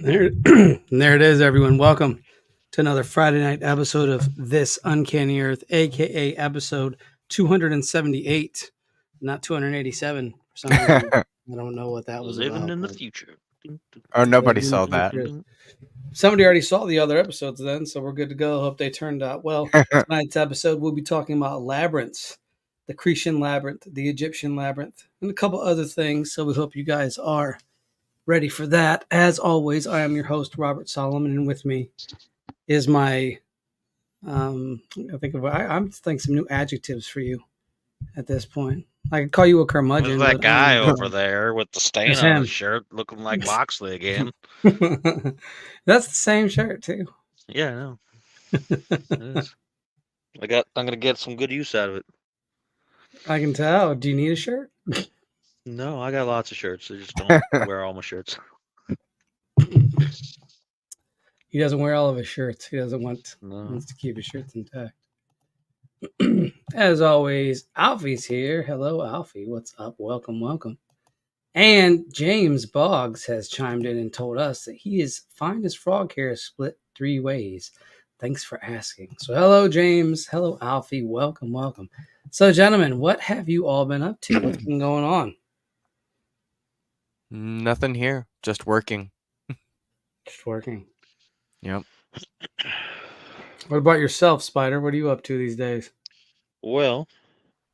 There, there it is, everyone. Welcome to another Friday night episode of This Uncanny Earth, aka episode 278, not 287 for some reason. I don't know what that was Living about. in the future. Oh, nobody saw that. Somebody already saw the other episodes then, so we're good to go. Hope they turned out well. Tonight's episode, we'll be talking about labyrinths, the Cretan labyrinth, the Egyptian labyrinth, and a couple other things. So we hope you guys are ready for that. As always, I am your host, Robert Solomon, and with me is my I'm thinking some new adjectives for you at this point. I could call you a curmudgeon. There's that guy but over there with the stain It's on him. his shirt looking like Moxley again. That's the same shirt too. Yeah, I know. It is. I'm gonna get some good use out of it. I can tell. Do you need a shirt? No, I got lots of shirts. I just don't wear all my shirts. He doesn't wear all of his shirts. He doesn't want No. wants to keep his shirts intact. As always, Alfie's here. Hello, Alfie. What's up? Welcome, welcome. And James Boggs has chimed in and told us that he is fine his frog hair split 3 ways. Thanks for asking. So hello, James. Hello, Alfie. Welcome, welcome. So, gentlemen, what have you all been up to? What's been going on? Nothing here. Just working. Just working. Yep. What about yourself, Spider? What are you up to these days? Well,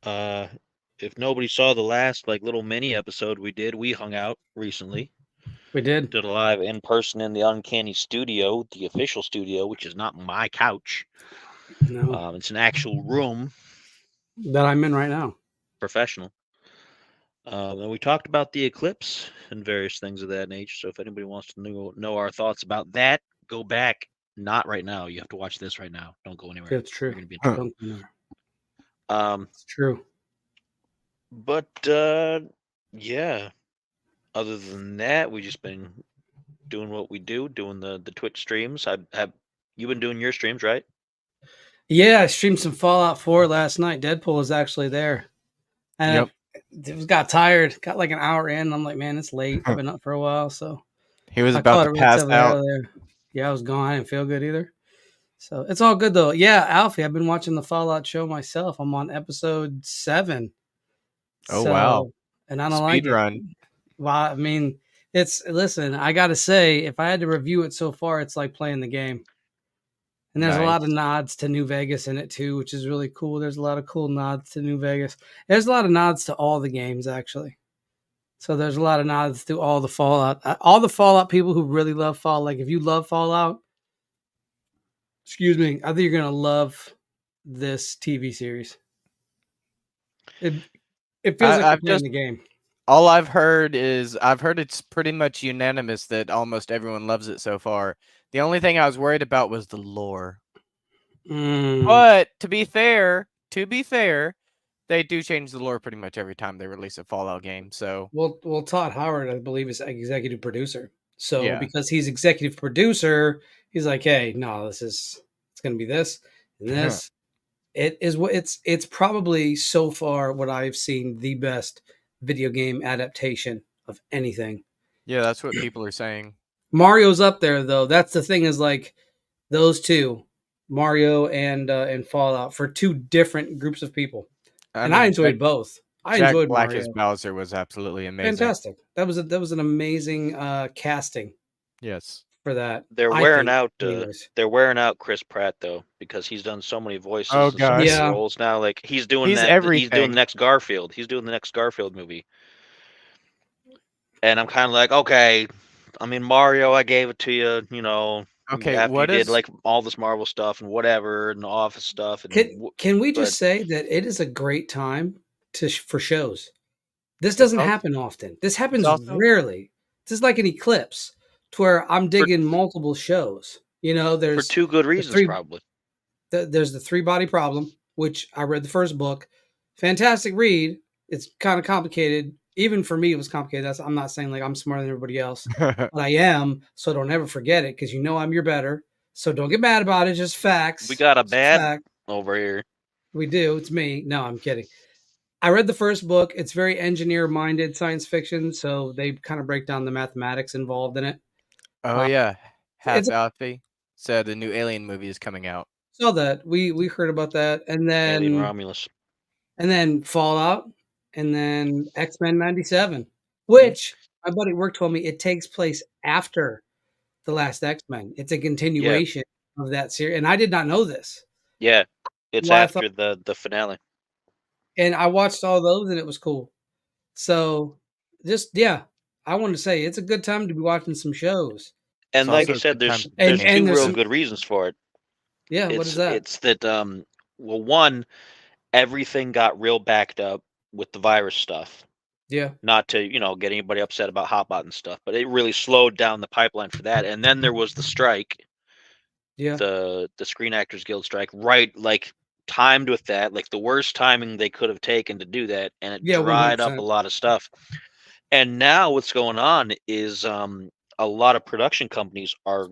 if nobody saw the last little mini episode we hung out recently. We did. Did a live in person in the Uncanny studio, the official studio, which is not my couch. No. It's an actual room. That I'm in right now. Professional. And we talked about the eclipse and various things of that nature. So if anybody wants to know our thoughts about that, go back. Not right now. You have to watch this right now. Don't go anywhere. That's true. You're gonna be in trouble. Don't go anywhere. It's true. But yeah. Other than that, we just been doing what we do, doing the Twitch streams. Have you been doing your streams, right? Yeah, I streamed some Fallout 4 last night. Deadpool was actually there. And it got tired. Got like an hour in. I'm like, man, it's late. I've been up for a while. So he was about to pass out. Yeah, I was gone. I didn't feel good either. So it's all good though. Yeah, Alfie, I've been watching the Fallout show myself. I'm on episode 7. Oh, wow. And I don't Speed like run. it. Well, I mean, listen, I got to say, if I had to review it so far, it's like playing the game. And there's a lot of nods to New Vegas in it too, which is really cool. There's a lot of cool nods to New Vegas. There's a lot of nods to all the games, actually. So there's a lot of nods to all the Fallout people who really love Fallout. Like if you love Fallout, I think you're going to love this TV series. It feels like you're playing the game. All I've heard it's pretty much unanimous that almost everyone loves it so far. The only thing I was worried about was the lore. But to be fair, they do change the lore pretty much every time they release a Fallout game. So well, Todd Howard, I believe, is executive producer. So because he's executive producer, he's like, hey, no, it's going to be this and this. It's probably so far what I've seen the best video game adaptation of anything. Yeah, that's what people are saying. Mario's up there though. That's the thing is like those two, Mario and Fallout, for two different groups of people. I enjoyed both. I enjoyed Black Mario. as Bowser was absolutely amazing. Fantastic. That was an amazing casting. Yes. For that. They're wearing out Chris Pratt though, because he's done so many voices and so many roles now. Like he's doing everything. He's doing the next Garfield. He's doing the next Garfield movie. And I'm kind of like, okay, I mean Mario, I gave it to you, Okay, after you did like all this Marvel stuff and whatever and the Office stuff. And, can we just say that it is a great time for shows? This doesn't happen often. This happens rarely. This is like an eclipse to where I'm digging multiple shows. There's for two good reasons, probably. There's the 3-body problem, which I read the first book. Fantastic read. It's kind of complicated. Even for me, it was complicated. I'm not saying like I'm smarter than everybody else, but I am. So don't ever forget it because I'm your better. So don't get mad about it. Just facts. We got a bad over here. We do. It's me. No, I'm kidding. I read the first book. It's very engineer-minded science fiction, so they kind of break down the mathematics involved in it. Oh yeah, it's Half Alfie said the new Alien movie is coming out. saw that we heard about that, and Alien then Romulus. Fallout, and then X-Men '97, which my buddy at work told me it takes place after the last X-Men. It's a continuation of that series, and I did not know this. Yeah, it's Well, after the finale. And I watched all those, and it was cool. So, I want to say it's a good time to be watching some shows. And It's like I also a said, good time there's to And two there's real some- good reasons for it. Yeah, what is that? It's that well, one, everything got real backed up with the virus stuff. Yeah, Not to, get anybody upset about Hotbot and stuff, but it really slowed down the pipeline for that. And then there was the strike, yeah, the Screen Actors Guild strike, right? Like timed with that, like the worst timing they could have taken to do that, and it yeah, dried up 100%. a lot of stuff. And now what's going on is a lot of production companies are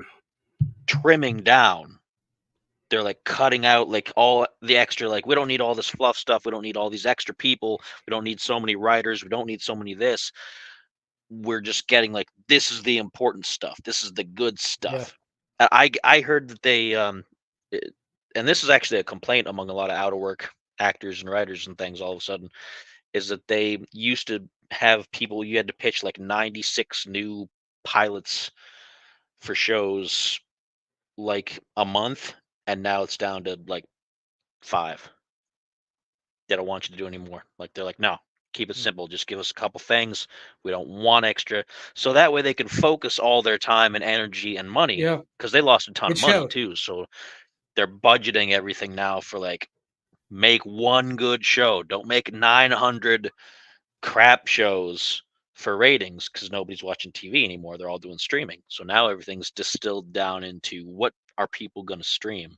trimming down. They're like cutting out like all the extra, like we don't need all this fluff stuff, we don't need all these extra people, we don't need so many writers, we don't need so many this. We're just getting like, this is the important stuff, this is the good stuff. I heard that they and this is actually a complaint among a lot of out of work actors and writers and things all of a sudden, is that they used to have people, you had to pitch like 96 new pilots for shows like a month, and now it's down to like 5. They don't want you to do anymore. Like they're like, no, keep it simple. Just give us a couple things. We don't want extra. So that way they can focus all their time and energy and money. Yeah. Because they lost a ton It of money showed. too. So they're budgeting everything now for like, make one good show. Don't make 900 crap shows for ratings, because nobody's watching TV anymore. They're all doing streaming. So now everything's distilled down into what are people going to stream,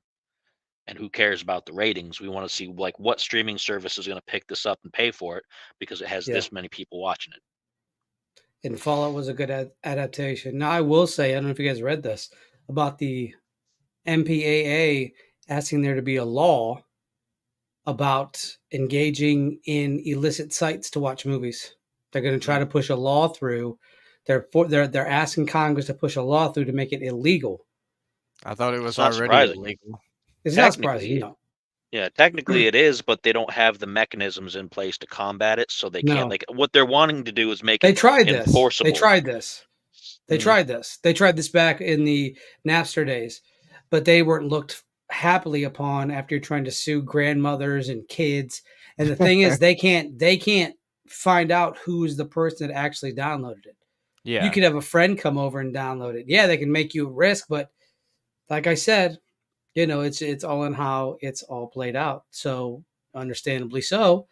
and who cares about the ratings. We want to see like what streaming service is going to pick this up and pay for it because it has Yeah. this many people watching it. And Fallout was a good adaptation. Now, I will say, I don't know if you guys read this about the MPAA asking there to be a law about engaging in illicit sites to watch movies. They're going to try to push a law through. They're asking Congress to push a law through to make it illegal. I thought it was It's not already surprising. illegal. It's not Technically, surprising, no. Yeah, technically it is, but they don't have the mechanisms in place to combat it, so they No. can't. Like what they're wanting to do is make They it tried this. enforceable. They tried this. They tried this. They tried this back in the Napster days, but they weren't looked happily upon after you're trying to sue grandmothers and kids. And the thing is, they can't find out who's the person that actually downloaded it. Yeah. You could have a friend come over and download it. Yeah, they can make you at risk, but like I said, it's all in how it's all played out. So understandably so,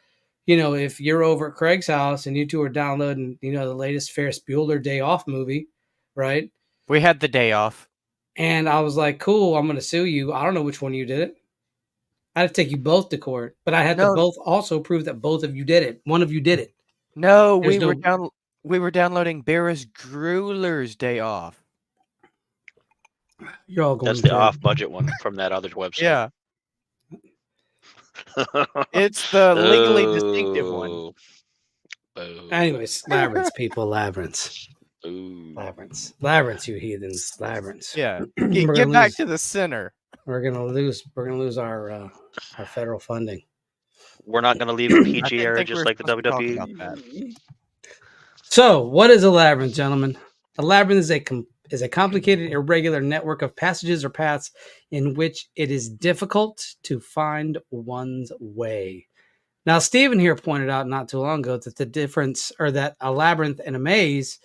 if you're over at Craig's house and you two are downloading, the latest Ferris Bueller Day Off movie, right? We had the day off. And I was like, cool, I'm going to sue you. I don't know which one you did it. I had to take you both to court, but I had to both also prove that both of you did it. One of you did it. No, we were downloading Barris Gruler's Day Off. You're all going That's the to off-budget one from that other website. Yeah. It's the legally distinctive one. Boo. Anyways, Labyrinths, people, Labyrinths. Boo. Labyrinths, you heathens. Labyrinths. Yeah. We're Get gonna back lose- to the center. We're gonna lose our federal funding. We're not going to leave the I PG didn't area think we just were like the supposed to talk WWE. about that. So, what is a labyrinth, gentlemen? A labyrinth is a complicated, irregular network of passages or paths in which it is difficult to find one's way. Now, Stephen here pointed out not too long ago that the difference, or that a labyrinth and a maze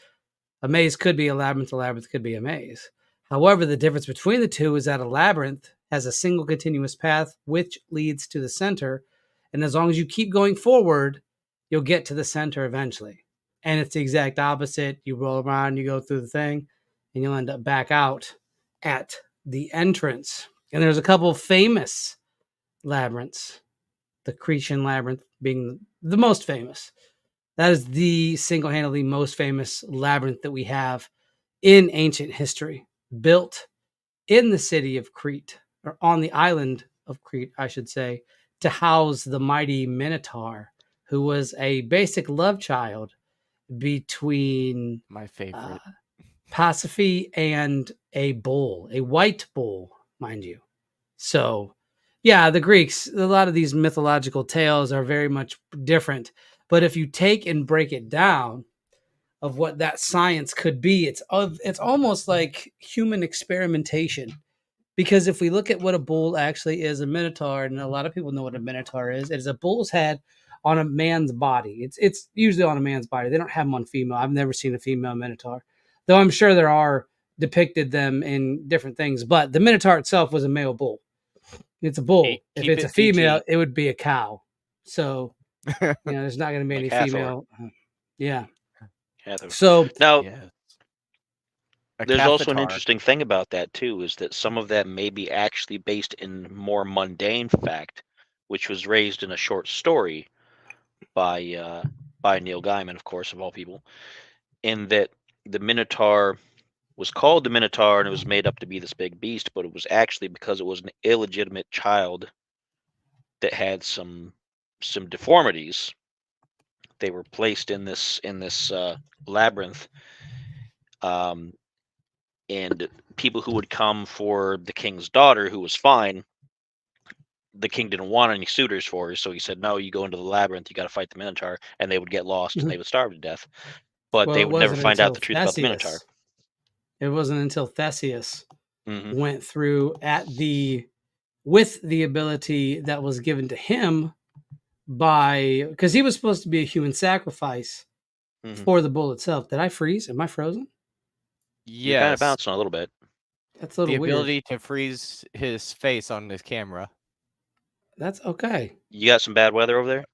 could be a labyrinth could be a maze. However, the difference between the two is that a labyrinth has a single continuous path which leads to the center, and as long as you keep going forward, you'll get to the center eventually. And it's the exact opposite. You roll around, you go through the thing, and you'll end up back out at the entrance. And there's a couple of famous labyrinths, the Cretan labyrinth being the most famous. That is the single-handedly most famous labyrinth that we have in ancient history, built in the city of Crete, or on the island of Crete, I should say, to house the mighty Minotaur, who was a basic love child between My favorite. Pasiphae and a bull, a white bull, mind you. So, yeah, the Greeks, a lot of these mythological tales are very much different. But if you take and break it down of what that science could be, it's almost like human experimentation. Because if we look at what a bull actually is, a minotaur, and a lot of people know what a minotaur is, it is a bull's head on a man's body. It's usually on a man's body. They don't have them on female. I've never seen a female minotaur, though I'm sure there are depicted them in different things. But the minotaur itself was a male bull. It's a bull. If it's a female, it would be a cow. So, there's not going to be any female. Yeah. So now, there's also an interesting thing about that too, is that some of that may be actually based in more mundane fact, which was raised in a short story by Neil Gaiman, of course, of all people, in that the Minotaur was called the Minotaur and it was made up to be this big beast, but it was actually because it was an illegitimate child that had some deformities. They were placed in this labyrinth, and people who would come for the king's daughter, who was fine, the king didn't want any suitors for her, so he said, "No, you go into the labyrinth. You got to fight the Minotaur," and they would get lost and they would starve to death. But they would never find out the truth about the Minotaur. It wasn't until Theseus went through with the ability that was given to him because he was supposed to be a human sacrifice for the bull itself. Did I freeze? Am I frozen? Yes. You're kind of bouncing a little bit. That's a little weird. The ability to freeze his face on his camera. That's okay. You got some bad weather over there?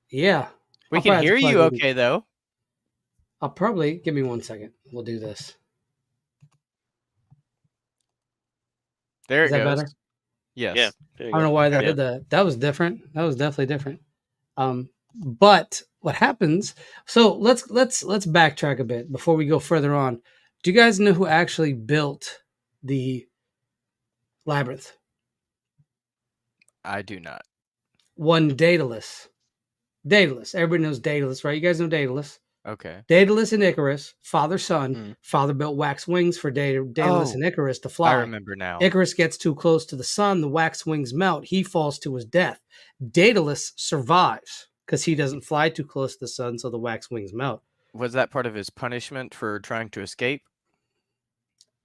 Yeah. We can hear you okay, though. I'll probably... Give me 1 second. We'll do this. There it goes. Is that better? Yes. Yeah. I don't know why that did that. That was different. That was definitely different. But what happens? So let's backtrack a bit before we go further on. Do you guys know who actually built the labyrinth? I do not. One Daedalus. Daedalus. Everybody knows Daedalus, right? You guys know Daedalus. Okay. Daedalus and Icarus, father son. Father built wax wings for Daedalus and Icarus to fly. I remember now. Icarus gets too close to the sun, the wax wings melt. He falls to his death. Daedalus survives because he doesn't fly too close to the sun, so the wax wings melt. Was that part of his punishment for trying to escape?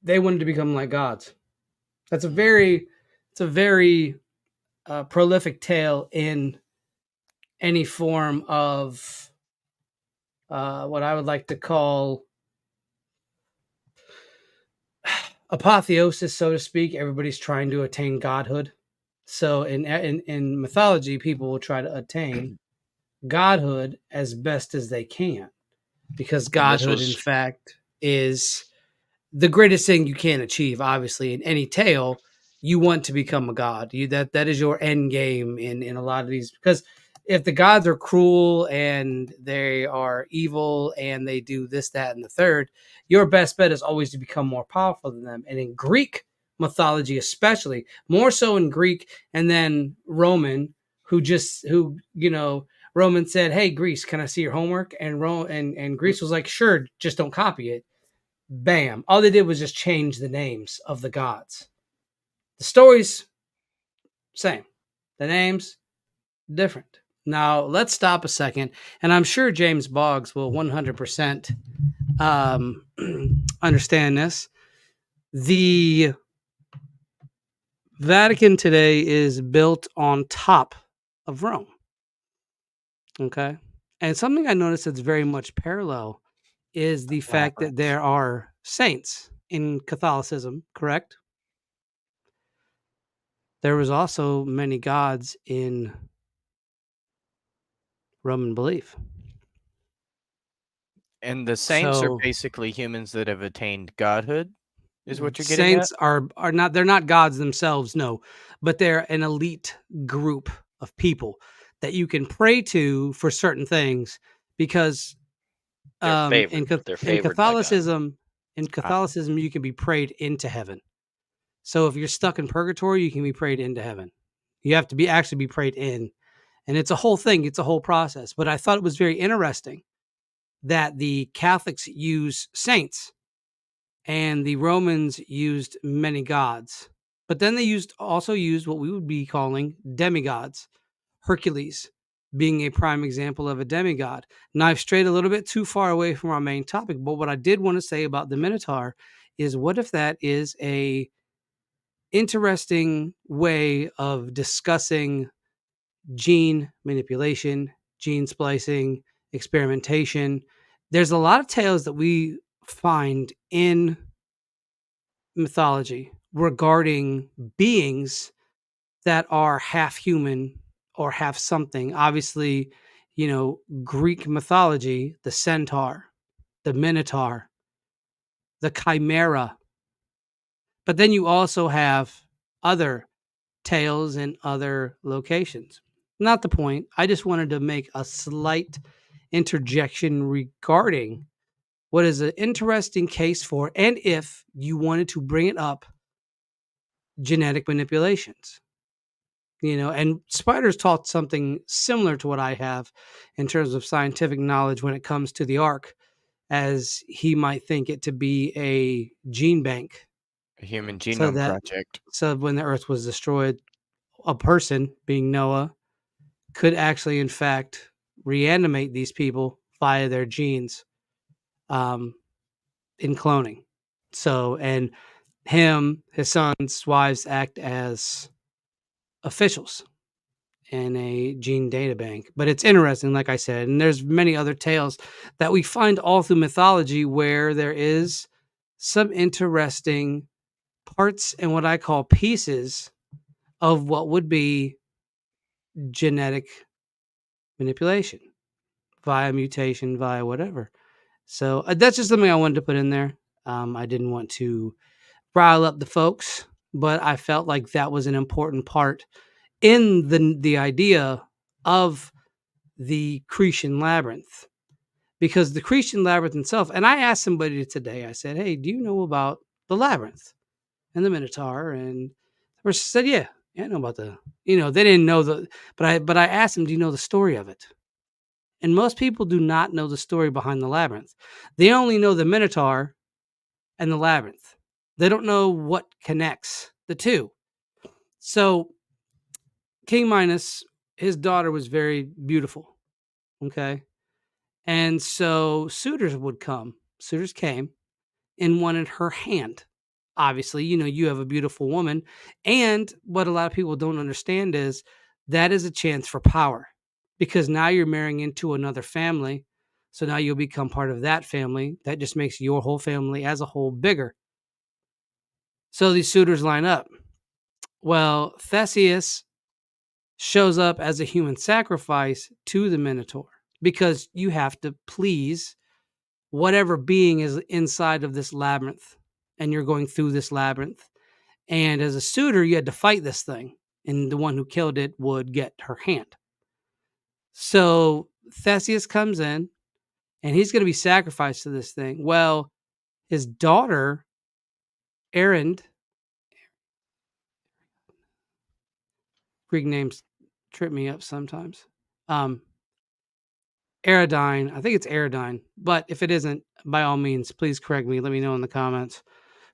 They wanted to become like gods. It's a very prolific tale in any form of what I would like to call apotheosis, so to speak. Everybody's trying to attain godhood. So in mythology, people will try to attain godhood as best as they can, because godhood, in fact, is the greatest thing you can achieve. Obviously, in any tale, you want to become a god. That is your end game in a lot of these, because if the gods are cruel and they are evil and they do this, that, and the third, your best bet is always to become more powerful than them. And in Greek mythology, especially, more so in Greek and then Roman, Roman said, "Hey, Greece, can I see your homework?" And Greece was like, "Sure, just don't copy it." Bam. All they did was just change the names of the gods. The stories, same. The names, different. Now, let's stop a second, and I'm sure James Boggs will 100% understand this. The Vatican today is built on top of Rome. Okay? And something I noticed that's very much parallel is the fact that there are saints in Catholicism, correct? There was also many gods in Roman belief. And the saints are basically humans that have attained godhood, is what you're getting at? Saints are not, they're not gods themselves, no, but they're an elite group of people that you can pray to for certain things, because in Catholicism, you can be prayed into heaven. So if you're stuck in purgatory, you can be prayed into heaven. You have to actually be prayed in. And it's a whole thing. It's a whole process. But I thought it was very interesting that the Catholics use saints and the Romans used many gods. But then they also used what we would be calling demigods. Hercules being a prime example of a demigod. Now, I've strayed a little bit too far away from our main topic, but what I did want to say about the Minotaur is, what if that is a interesting way of discussing gene manipulation, gene splicing, experimentation? There's a lot of tales that we find in mythology regarding beings that are half human or half something. Obviously, Greek mythology, the centaur, the minotaur, the chimera. But then you also have other tales in other locations. Not the point. I just wanted to make a slight interjection regarding what is an interesting case for, and if you wanted to bring it up, genetic manipulations. And Spider's taught something similar to what I have in terms of scientific knowledge when it comes to the Ark, as he might think it to be a gene bank. A human genome project. So when the Earth was destroyed, a person, being Noah, could actually, in fact, reanimate these people via their genes in cloning. So, and him, his sons, wives act as officials in a gene data bank. But it's interesting, like I said, and there's many other tales that we find all through mythology where there is some interesting parts and what I call pieces of what would be genetic manipulation via mutation, via whatever. So that's just something I wanted to put in there. I didn't want to rile up the folks, but I felt like that was an important part in the idea of the Cretan labyrinth, because the Cretan labyrinth itself, and I asked somebody today, I said, hey, do you know about the labyrinth and the Minotaur? And the person said, yeah, I know about they didn't know but I asked them, do you know the story of it? And most people do not know the story behind the labyrinth. They only know the Minotaur and the labyrinth. They don't know what connects the two. So King Minos, his daughter was very beautiful. Okay. And so suitors came and wanted her hand. Obviously, you have a beautiful woman. And what a lot of people don't understand is that is a chance for power, because now you're marrying into another family. So now you'll become part of that family. That just makes your whole family as a whole bigger. So these suitors line up. Well, Theseus shows up as a human sacrifice to the Minotaur, because you have to please whatever being is inside of this labyrinth, and you're going through this labyrinth. And as a suitor, you had to fight this thing, and the one who killed it would get her hand. So Theseus comes in, and he's going to be sacrificed to this thing. Well, his daughter, Ariadne, Greek names trip me up sometimes. Aradine, I think it's Aradine, but if it isn't, by all means, please correct me. Let me know in the comments.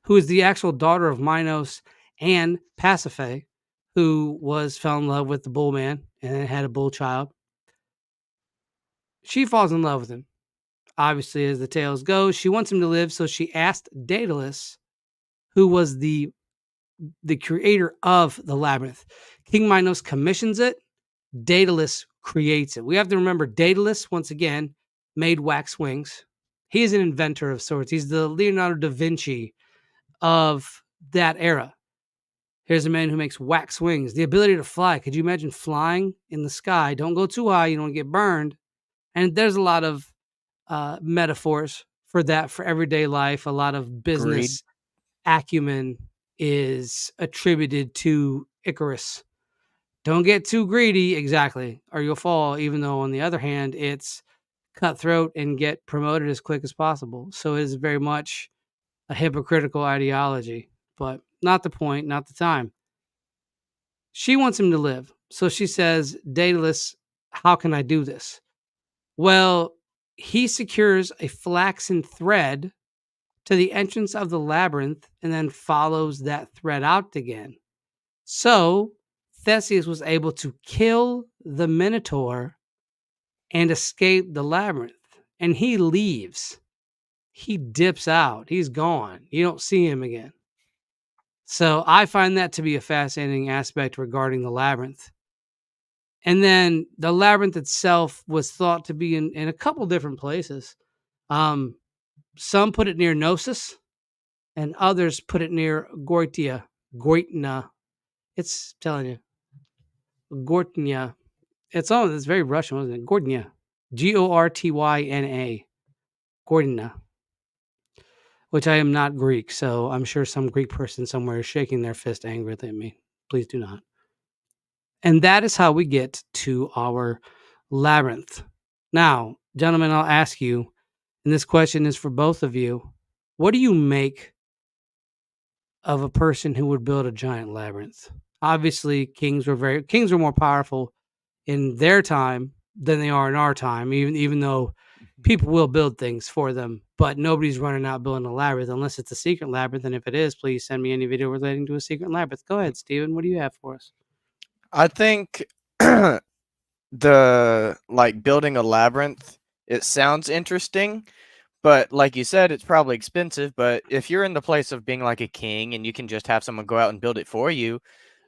Who is the actual daughter of Minos and Pasiphae, who fell in love with the bull man and had a bull child. She falls in love with him. Obviously, as the tales go, she wants him to live, so she asked Daedalus, who was the creator of the labyrinth. King Minos commissions it. Daedalus creates it. We have to remember, Daedalus, once again, made wax wings. He is an inventor of sorts. He's the Leonardo da Vinci of that era. Here's a man who makes wax wings. The ability to fly. Could you imagine flying in the sky? Don't go too high. You don't get burned. And there's a lot of metaphors for that, for everyday life. A lot of business acumen is attributed to Icarus. Don't get too greedy, exactly, or you'll fall, even though on the other hand, it's cutthroat and get promoted as quick as possible. So it is very much a hypocritical ideology, but not the point, not the time. She wants him to live. So she says, Daedalus, how can I do this? Well, he secures a flaxen thread to the entrance of the labyrinth and then follows that thread out again. So Theseus was able to kill the Minotaur and escape the labyrinth. And he leaves. He dips out. He's gone. You don't see him again. So I find that to be a fascinating aspect regarding the labyrinth. And then the labyrinth itself was thought to be in a couple different places. Some put it near Gnosis, and others put it near Goitna. It's telling you. Gortnya. It's very Russian, wasn't it? Gortnya. Gortyna. Gortna. Which I am not Greek, so I'm sure some Greek person somewhere is shaking their fist angrily at me. Please do not. And that is how we get to our labyrinth. Now, gentlemen, I'll ask you, and this question is for both of you. What do you make of a person who would build a giant labyrinth? Obviously, kings were more powerful in their time than they are in our time, even though people will build things for them, but nobody's running out building a labyrinth unless it's a secret labyrinth. And if it is, please send me any video relating to a secret labyrinth. Go ahead, Steven. What do you have for us? I think the building a labyrinth, it sounds interesting, but like you said, it's probably expensive. But if you're in the place of being like a king and you can just have someone go out and build it for you,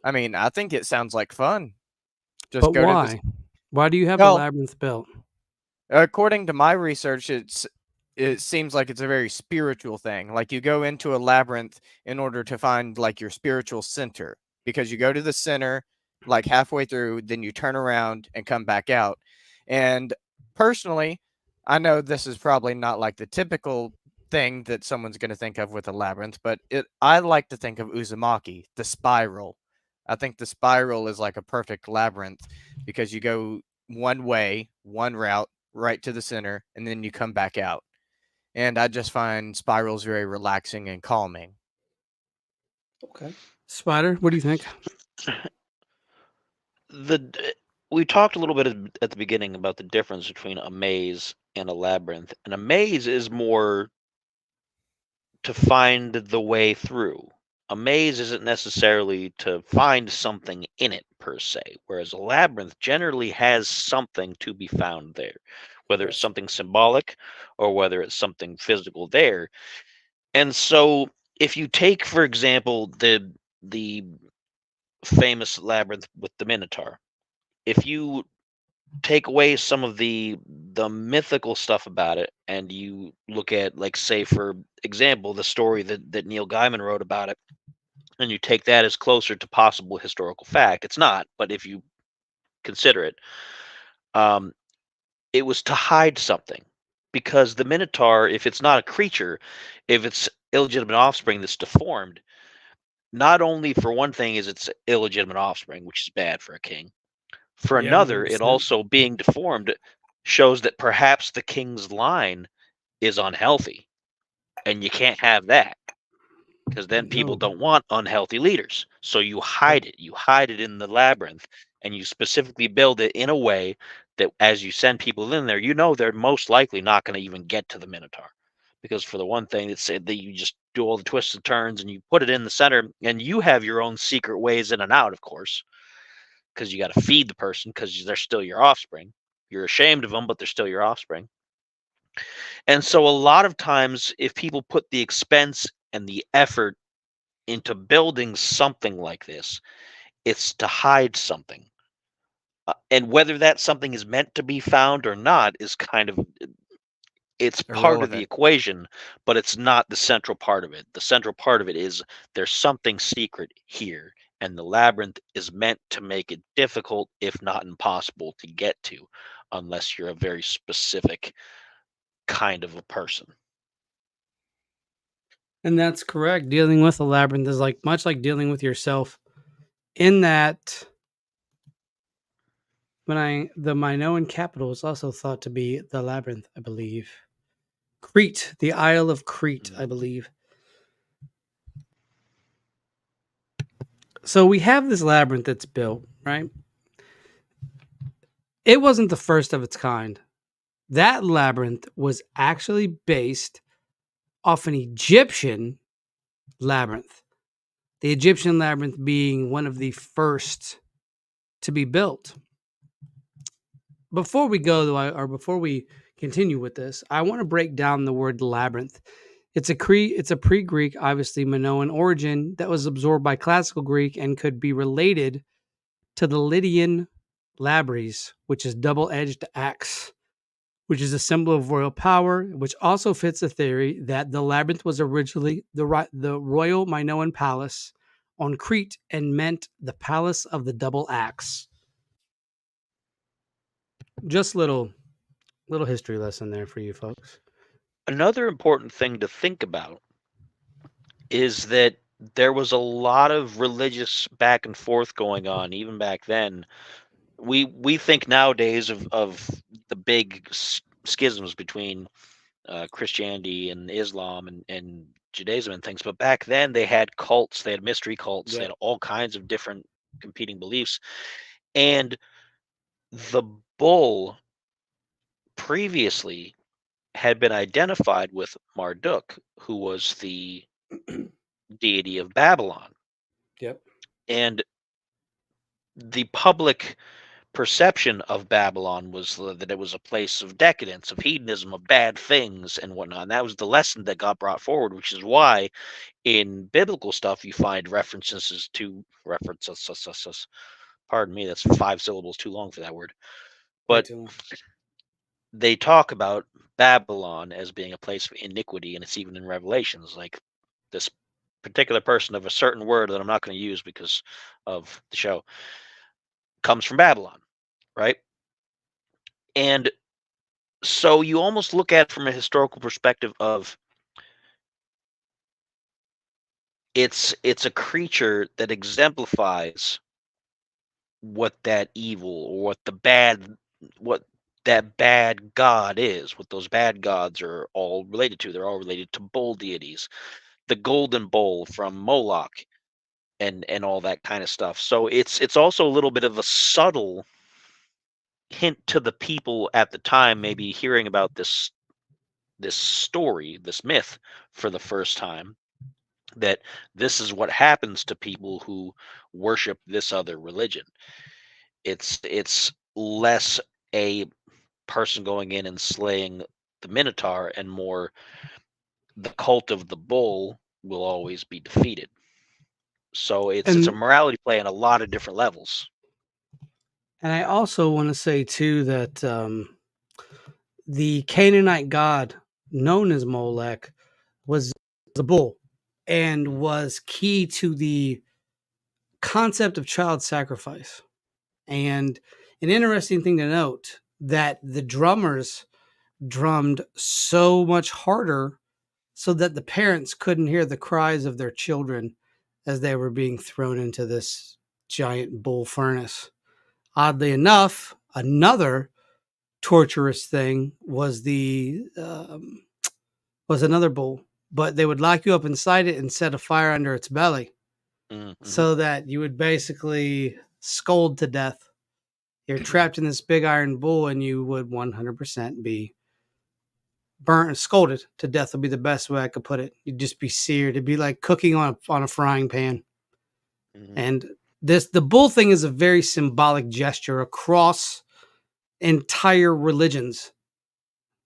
I mean, I think it sounds like fun. But why? Why do you have a labyrinth built? According to my research, it seems like it's a very spiritual thing. Like you go into a labyrinth in order to find like your spiritual center, because you go to the center like halfway through, then you turn around and come back out. And personally, I know this is probably not like the typical thing that someone's going to think of with a labyrinth, but I like to think of Uzumaki, the spiral. I think the spiral is like a perfect labyrinth because you go one way, one route, right to the center, and then you come back out. And I just find spirals very relaxing and calming. Okay. Spider, what do you think? We talked a little bit at the beginning about the difference between a maze and a labyrinth. And a maze is more to find the way through. A maze isn't necessarily to find something in it per se, whereas a labyrinth generally has something to be found there, whether it's something symbolic or whether it's something physical there. And so if you take, for example, the famous labyrinth with the Minotaur, if you take away some of the mythical stuff about it and you look at, like, say for example, the story that Neil Gaiman wrote about it, and you take that as closer to possible historical fact, it's not, but if you consider it, it was to hide something, because the Minotaur, if it's not a creature, if it's illegitimate offspring that's deformed, not only for one thing is it's illegitimate offspring, which is bad for a king. For another, 100%. it also being deformed shows that perhaps the king's line is unhealthy, and you can't have that, because then people don't want unhealthy leaders. So you hide it. You hide it in the labyrinth, and you specifically build it in a way that as you send people in there, you know they're most likely not going to even get to the Minotaur. Because for the one thing, it's that you just do all the twists and turns, and you put it in the center, and you have your own secret ways in and out, of course, because you got to feed the person, because they're still your offspring. You're ashamed of them, but they're still your offspring. And so a lot of times, if people put the expense and the effort into building something like this, it's to hide something. And whether that something is meant to be found or not is kind of, it's part of the equation, but it's not the central part of it. The central part of it is there's something secret here, and the labyrinth is meant to make it difficult, if not impossible, to get to, unless you're a very specific kind of a person. And that's correct. Dealing with a labyrinth is much like dealing with yourself, in that the Minoan capital is also thought to be the labyrinth, I believe. Crete, the Isle of Crete, I believe. So we have this labyrinth that's built, right? It wasn't the first of its kind. That labyrinth was actually based off an Egyptian labyrinth. The Egyptian labyrinth being one of the first to be built. Before we go, though, or before we continue with this, I want to break down the word labyrinth. It's a pre-Greek, obviously Minoan origin that was absorbed by classical Greek and could be related to the Lydian labres, which is double-edged axe, which is a symbol of royal power, which also fits the theory that the labyrinth was originally the royal Minoan palace on Crete and meant the palace of the double axe. Just little history lesson there for you folks. Another important thing to think about is that there was a lot of religious back and forth going on even back then. We think nowadays of the big schisms between Christianity and Islam and Judaism and things, but back then they had cults, they had mystery cults, they had all kinds of different competing beliefs. And the bull previously had been identified with Marduk, who was the deity of Babylon. Yep. And the public perception of Babylon was that it was a place of decadence, of hedonism, of bad things and whatnot. And that was the lesson that got brought forward, which is why in biblical stuff you find references. Pardon me, that's 5 syllables too long for that word. But they talk about Babylon as being a place of iniquity, and it's even in Revelations. Like this particular person of a certain word that I'm not going to use because of the show comes from Babylon, right? And so you almost look at it from a historical perspective of it's a creature that exemplifies what that evil or what that bad god is, what those bad gods are all related to. They're all related to bull deities, the golden bull from Moloch, and all that kind of stuff. So it's also a little bit of a subtle hint to the people at the time, maybe hearing about this story, this myth for the first time, that this is what happens to people who worship this other religion. It's less a person going in and slaying the Minotaur and more the cult of the bull will always be defeated. So it's a morality play on a lot of different levels. And I also want to say too that the Canaanite god known as Molech was the bull and was key to the concept of child sacrifice. And an interesting thing to note that the drummers drummed so much harder so that the parents couldn't hear the cries of their children as they were being thrown into this giant bull furnace. Oddly enough, another torturous thing was another bull, but they would lock you up inside it and set a fire under its belly, so that you would basically scold to death. You're trapped in this big iron bull, and you would 100% be burnt and scolded to death. Would be the best way I could put it. You'd just be seared. It'd be like cooking on a frying pan. And the bull thing is a very symbolic gesture across entire religions.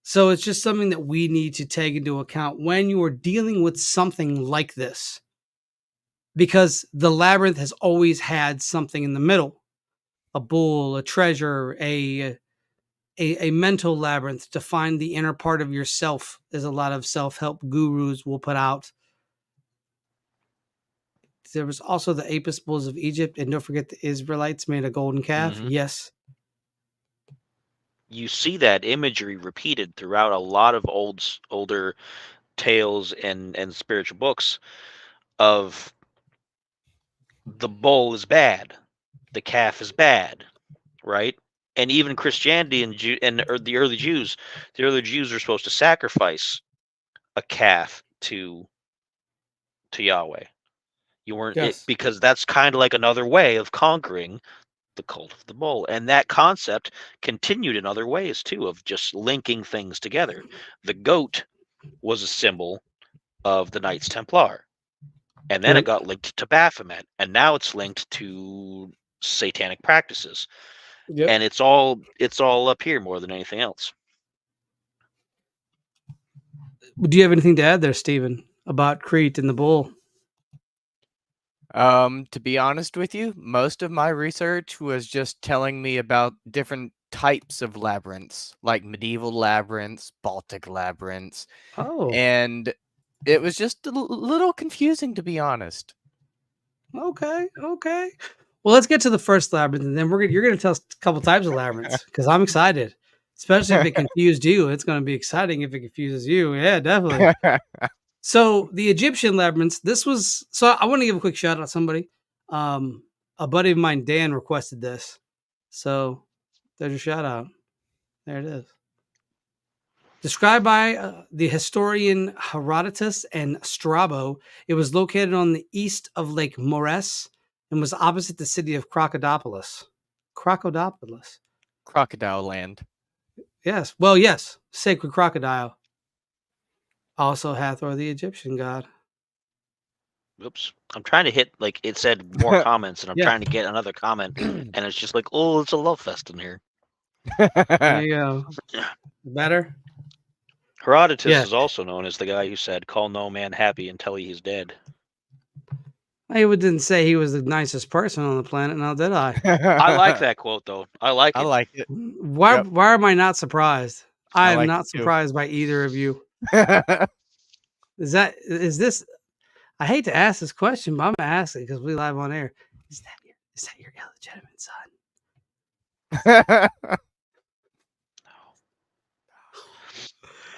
So it's just something that we need to take into account when you are dealing with something like this, because the labyrinth has always had something in the middle, a bull, a treasure, a mental labyrinth to find the inner part of yourself. There's a lot of self-help gurus will put out. There was also the Apis bulls of Egypt, and don't forget the Israelites made a golden calf. Yes. You see that imagery repeated throughout a lot of older tales and spiritual books of the bull is bad, the calf is bad, right? And even Christianity and the early Jews are supposed to sacrifice a calf to Yahweh. You weren't because that's kind of like another way of conquering the cult of the bull, and that concept continued in other ways too, of just linking things together. The goat was a symbol of the Knights Templar. And then it got linked to Baphomet, and now it's linked to satanic practices. Yep. And it's all up here more than anything else. Do you have anything to add there, Stephen, about Crete and the bull? To be honest with you, most of my research was just telling me about different types of labyrinths, like medieval labyrinths, Baltic labyrinths, and it was just a little confusing, to be honest. Okay. Well, let's get to the first labyrinth, and then you're gonna tell us a couple types of labyrinths because I'm excited, especially if it confused you. It's gonna be exciting if it confuses you. Yeah, definitely. So the Egyptian labyrinths. So I want to give a quick shout out to somebody. A buddy of mine, Dan, requested this. So there's your shout out. There it is. Described by the historian Herodotus and Strabo, it was located on the east of Lake Moeris and was opposite the city of Crocodilopolis. Crocodile land. Yes. Well, yes. Sacred crocodile. Also Hathor, the Egyptian god. Oops. I'm trying to hit, like, it said more comments, and I'm Yeah. trying to get another comment, and it's just like, oh, it's a love fest in here. There you go. Better? Herodotus is also known as the guy who said, call no man happy until he is dead. I didn't say he was the nicest person on the planet, now did I? I like that quote, though. I like it. I like it. Why am I not surprised? I am not surprised by either of you. Is this I hate to ask this question, but I'm gonna ask it because we live on air. Is that your illegitimate son?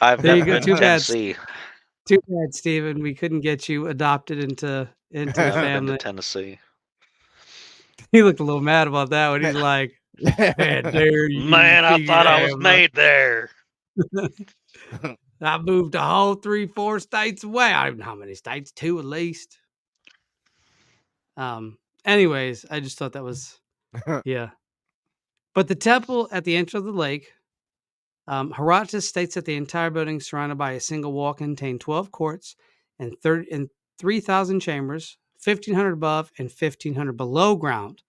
I've never been to Tennessee. Too bad, Stephen. We couldn't get you adopted into the family. Been to Tennessee. He looked a little mad about that one. He's like, "Man, dare you? Man, I thought I was made there. I moved a whole 3-4 states away. I don't know how many states, 2 at least." Anyways, I just thought that was yeah. But the temple at the entrance of the lake, Herodotus states that the entire building surrounded by a single wall contained 12 courts and 3,000 chambers, 1,500 above and 1,500 below ground.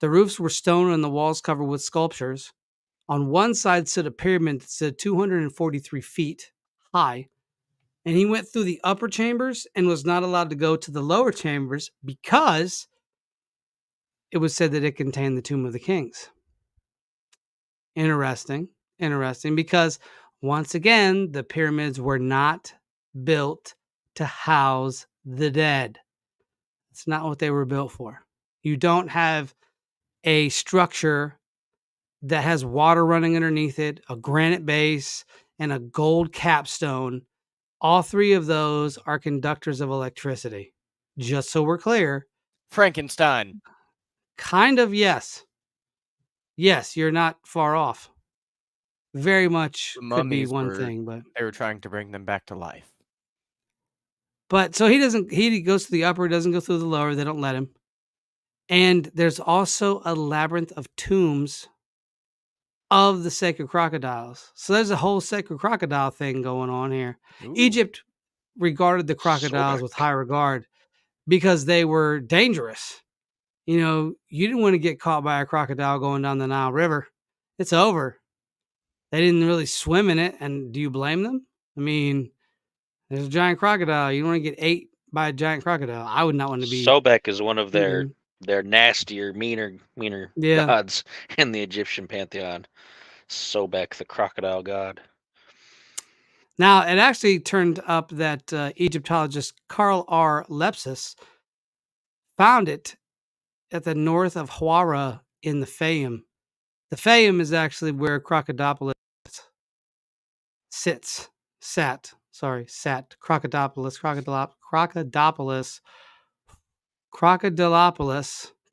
The roofs were stone and the walls covered with sculptures. On one side stood a pyramid that stood 243 feet high, and he went through the upper chambers and was not allowed to go to the lower chambers because it was said that it contained the tomb of the kings. Interesting, because once again, the pyramids were not built to house the dead. It's not what they were built for. You don't have a structure that has water running underneath it, a granite base, and a gold capstone. All 3 of those are conductors of electricity. Just so we're clear. Frankenstein. Kind of, yes. Yes, you're not far off. Very much could be one thing, but they were trying to bring them back to life. But so he goes to the upper, doesn't go through the lower, they don't let him. And there's also a labyrinth of tombs of the sacred crocodiles. So there's a whole sacred crocodile thing going on here. Ooh. Egypt regarded the crocodiles with high regard because they were dangerous. You didn't want to get caught by a crocodile going down the Nile River. It's over. They didn't really swim in it, and do you blame them? I mean, there's a giant crocodile. You don't want to get ate by a giant crocodile. I would not want to be. Sobek is one of their nastier, meaner gods in the Egyptian pantheon. Sobek, the crocodile god. Now, it actually turned up that Egyptologist Karl R. Lepsius found it at the north of Hawara in the Fayum. The Fayum is actually where Crocodilopolis sat. Crocodilopolis.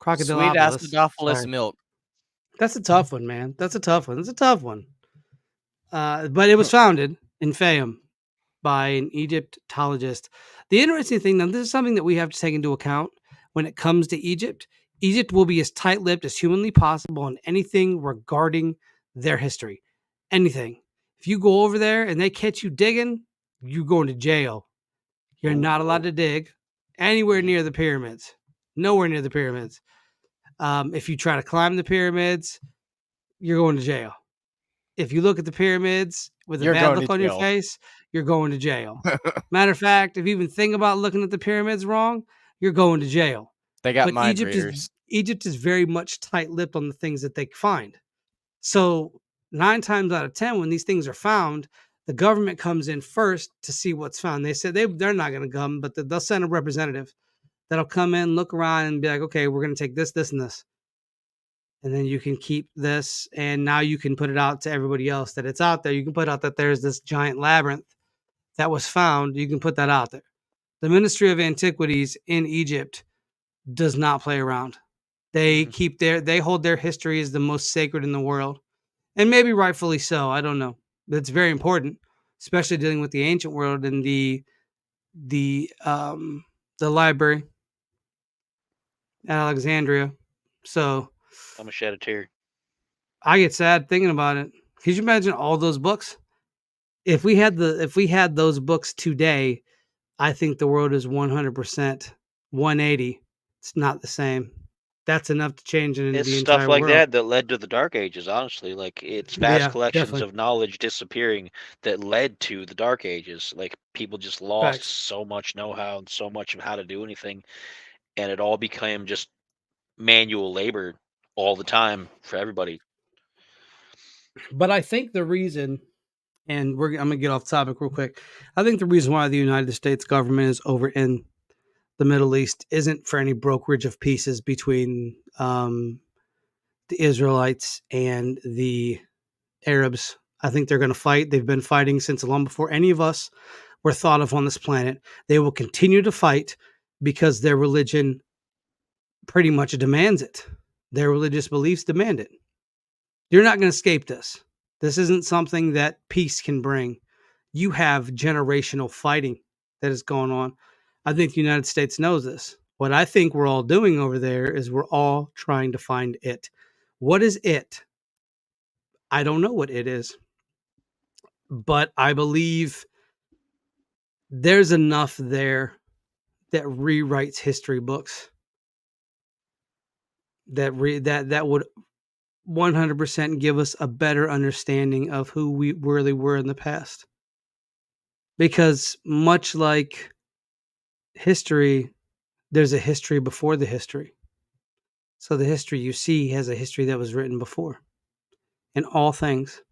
Sweet acidophilus milk. That's a tough one, man. That's a tough one. But it was founded in Fayum by an Egyptologist. The interesting thing, now, this is something that we have to take into account when it comes to Egypt. Egypt will be as tight-lipped as humanly possible on anything regarding their history. Anything. If you go over there and they catch you digging, you're going to jail. You're not allowed to dig anywhere near the pyramids. Nowhere near the pyramids. If you try to climb the pyramids, you're going to jail. If you look at the pyramids with a bad look on your face, you're going to jail. Matter of fact, if you even think about looking at the pyramids wrong, you're going to jail. They got mind readers. Egypt is very much tight-lipped on the things that they find. So 9 times out of 10, when these things are found, the government comes in first to see what's found. They said they're not going to come, but they'll send a representative that'll come in, look around, and be like, okay, we're going to take this, this, and this. And then you can keep this, and now you can put it out to everybody else that it's out there. You can put out that there's this giant labyrinth that was found. You can put that out there. The Ministry of Antiquities in Egypt does not play around. They hold their history as the most sacred in the world, and maybe rightfully so. I don't know. But it's very important, especially dealing with the ancient world and the library at Alexandria. So I'm gonna shed a tear. I get sad thinking about it. Could you imagine all those books? If we had those books today, I think the world is 100% 180. It's not the same. That's enough to change the entire world. It's stuff like that led to the Dark Ages, honestly. Like, it's vast collections of knowledge disappearing that led to the Dark Ages. Like, people just lost so much know-how and so much of how to do anything, and it all became just manual labor all the time for everybody. But I think the reason, and I'm going to get off topic real quick. I think the reason why the United States government is over in the Middle East isn't for any brokerage of pieces between the Israelites and the Arabs. I think they're going to fight. They've been fighting since long before any of us were thought of on this planet. They will continue to fight because their religion pretty much demands it. Their religious beliefs demand it. You're not going to escape this. This isn't something that peace can bring. You have generational fighting that is going on. I think the United States knows this. What I think we're all doing over there is we're all trying to find it. What is it? I don't know what it is. But I believe there's enough there that rewrites history books. That would 100% give us a better understanding of who we really were in the past. Because much like history, there's a history before the history. So the history you see has a history that was written before in all things.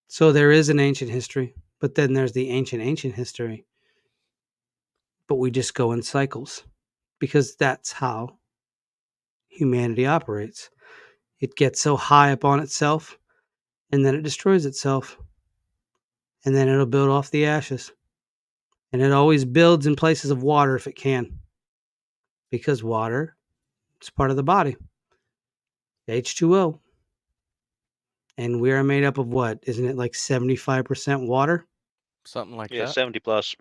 So there is an ancient history, but then there's the ancient history. But we just go in cycles because that's how humanity operates. It gets so high up on itself, and then it destroys itself. And then it'll build off the ashes. And it always builds in places of water if it can. Because water is part of the body. H2O. And we are made up of what? Isn't it like 75% water? Something like that. Yeah, 70 plus.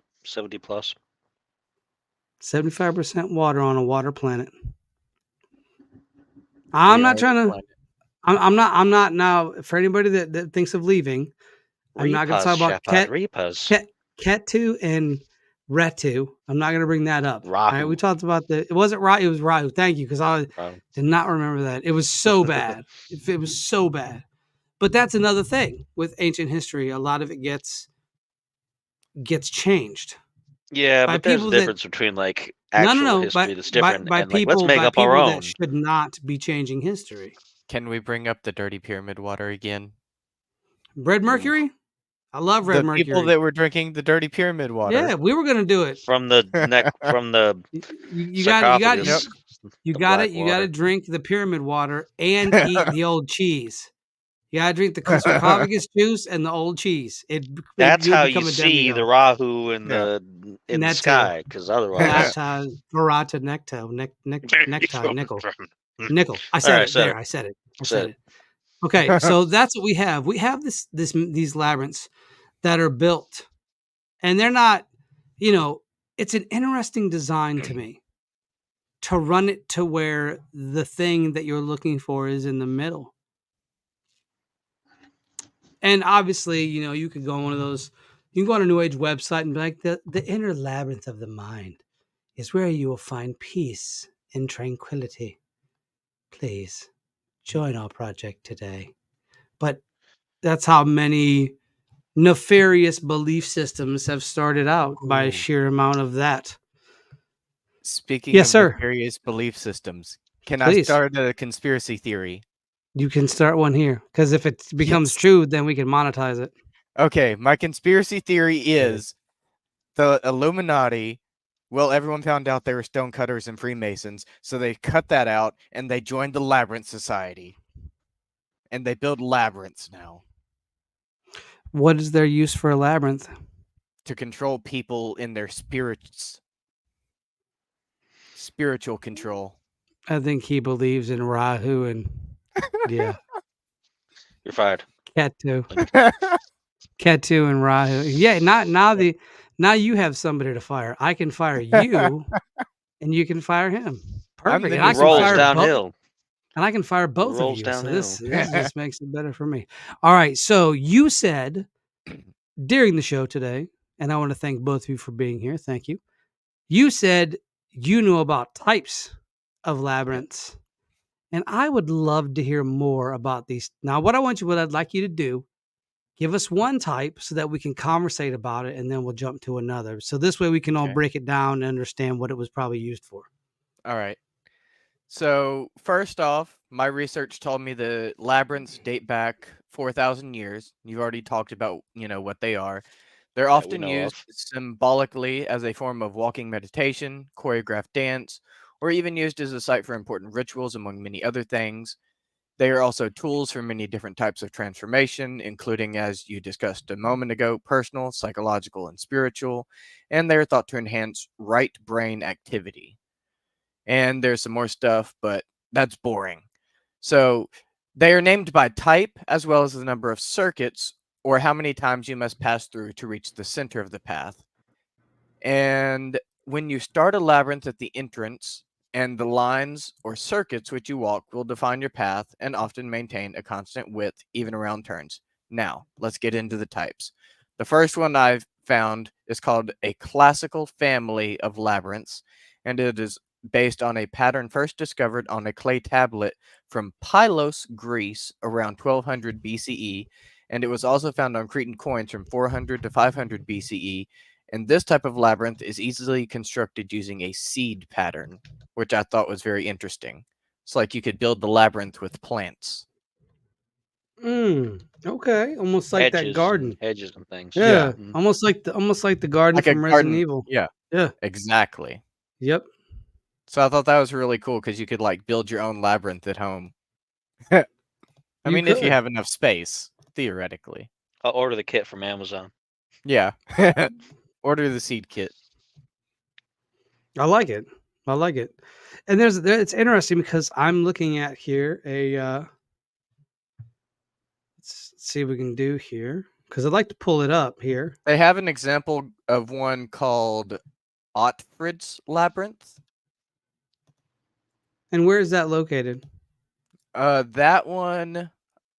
75% water on a water planet. I'm not now, for anybody that thinks of leaving, I'm not going to talk about Ketu and Retu. I'm not going to bring that up. Rahu. All right, we talked about it wasn't Rahu, it was Rahu. Thank you, because I did not remember that. It was so bad. It was so bad. But that's another thing with ancient history. A lot of it gets changed. Yeah, but there's a difference between like actual history that's different and like, let's make up our own. That should not be changing history. Can we bring up the dirty pyramid water again? Red mercury? I love red mercury. The people that were drinking the dirty pyramid water. Yeah, we were going to do it. From the neck, from the you got to drink the pyramid water and eat the old cheese. You got to drink the sarcophagus juice and the old cheese. That's how you see the Rahu in the sky, because otherwise... Verata necto, nickel. I said it. Okay, so that's what we have. We have these labyrinths that are built, and they're not, it's an interesting design to me to run it to where the thing that you're looking for is in the middle. And obviously, you could go on one of those, You can go on a New Age website and be like, the inner labyrinth of the mind is where you will find peace and tranquility. Please join our project today. But that's how many nefarious belief systems have started out by a sheer amount of that. Speaking Yes, of sir. nefarious belief systems, can I Please. start a conspiracy theory? You can start one here, because if it becomes true, then we can monetize it. Okay, my conspiracy theory is the Illuminati. Well, everyone found out they were stonecutters and Freemasons, so they cut that out and they joined the Labyrinth Society. And they build labyrinths now What is their use for a labyrinth? to control people in their spirits. Spiritual control. I think he believes in Rahu and yeah. You're fired. Ketu and Rahu. Yeah, now you have somebody to fire. I can fire you and you can fire him. Perfect. the And I new can rolls fire downhill. And I can fire both of rolls you. So downhill. this just makes it better for me. All right. So you said during the show today, and I want to thank both of you for being here. Thank you. You said you knew about types of labyrinths. And I would love to hear more about these. Now, what I'd like you to do, give us one type so that we can conversate about it, and then we'll jump to another. So this way we can all break it down and understand what it was probably used for. All right. So first off, my research told me the labyrinths date back 4,000 years. You've already talked about, what they are. They're often used symbolically as a form of walking meditation, choreographed dance, or even used as a site for important rituals, among many other things. They are also tools for many different types of transformation, including, as you discussed a moment ago, personal, psychological, and spiritual, and they are thought to enhance right brain activity. And there's some more stuff, but that's boring. So they are named by type as well as the number of circuits or how many times you must pass through to reach the center of the path. And when you start a labyrinth at the entrance, and the lines or circuits which you walk will define your path and often maintain a constant width even around turns. Now, let's get into the types. The first one I've found is called a classical family of labyrinths, and it is based on a pattern first discovered on a clay tablet from Pylos, Greece, around 1200 BCE, and it was also found on Cretan coins from 400 to 500 BCE, and this type of labyrinth is easily constructed using a seed pattern, which I thought was very interesting. It's like you could build the labyrinth with plants. Okay. Almost like that garden. Hedges and things. Yeah. Almost like the garden from Resident Evil. Yeah. Yeah. Exactly. Yep. So I thought that was really cool because you could build your own labyrinth at home. If you have enough space, theoretically. I'll order the kit from Amazon. Yeah. Order the seed kit. I like it. And it's interesting because I'm looking at here let's see what we can do here, because I'd like to pull it up here. They have an example of one called Ottfried's Labyrinth. And where is that located? That one,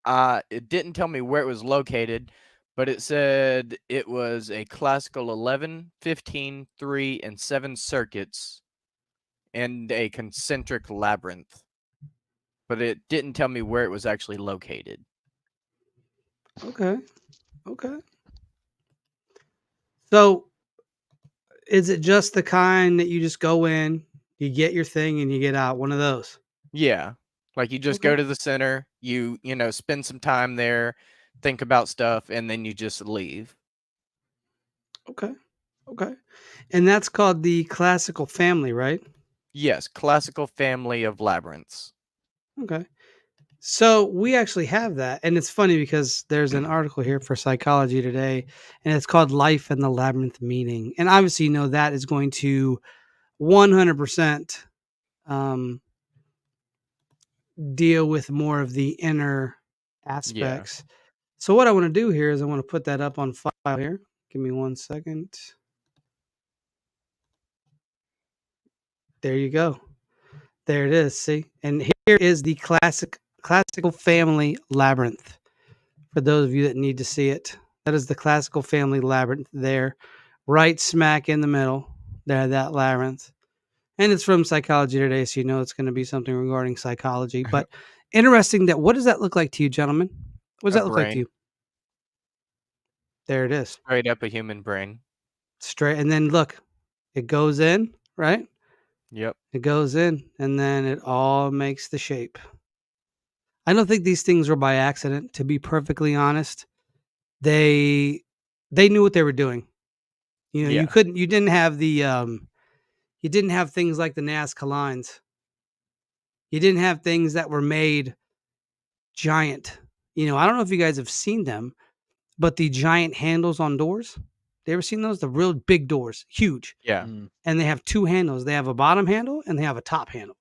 it didn't tell me where it was located, but it said it was a classical 11, 15, 3, and 7 circuits and a concentric labyrinth. But it didn't tell me where it was actually located. Okay. So, is it just the kind that you just go in, you get your thing, and you get out? One of those? Yeah. You just go to the center, you spend some time there, think about stuff, and then you just leave. Okay. And that's called the classical family, right? Yes, classical family of labyrinths. Okay. So we actually have that. And it's funny because there's an article here for Psychology Today, and it's called Life and the Labyrinth Meaning. And obviously, that is going to 100% deal with more of the inner aspects. Yeah. So what I want to do here is I want to put that up on file here. Give me 1 second. There you go. There it is. See? And here is the classical family labyrinth. For those of you that need to see it, That is the classical family labyrinth there, right smack in the middle. There, that labyrinth. And it's from Psychology Today, so you know it's going to be something regarding psychology. But interesting that, what does that look like to you, gentlemen? What does A that look like to brain. you? There it is. Straight up a human brain. Straight. And then look, it goes in, right? Yep. It goes in, and then it all makes the shape. I don't think these things were by accident, to be perfectly honest. They knew what they were doing. You know, Yeah. you didn't have the you didn't have things like the Nazca lines. You didn't have things that were made giant. You know, I don't know if you guys have seen them, but the giant handles on doors. They ever seen those? The real big doors, huge. Yeah. And they have two handles. They have a bottom handle and they have a top handle.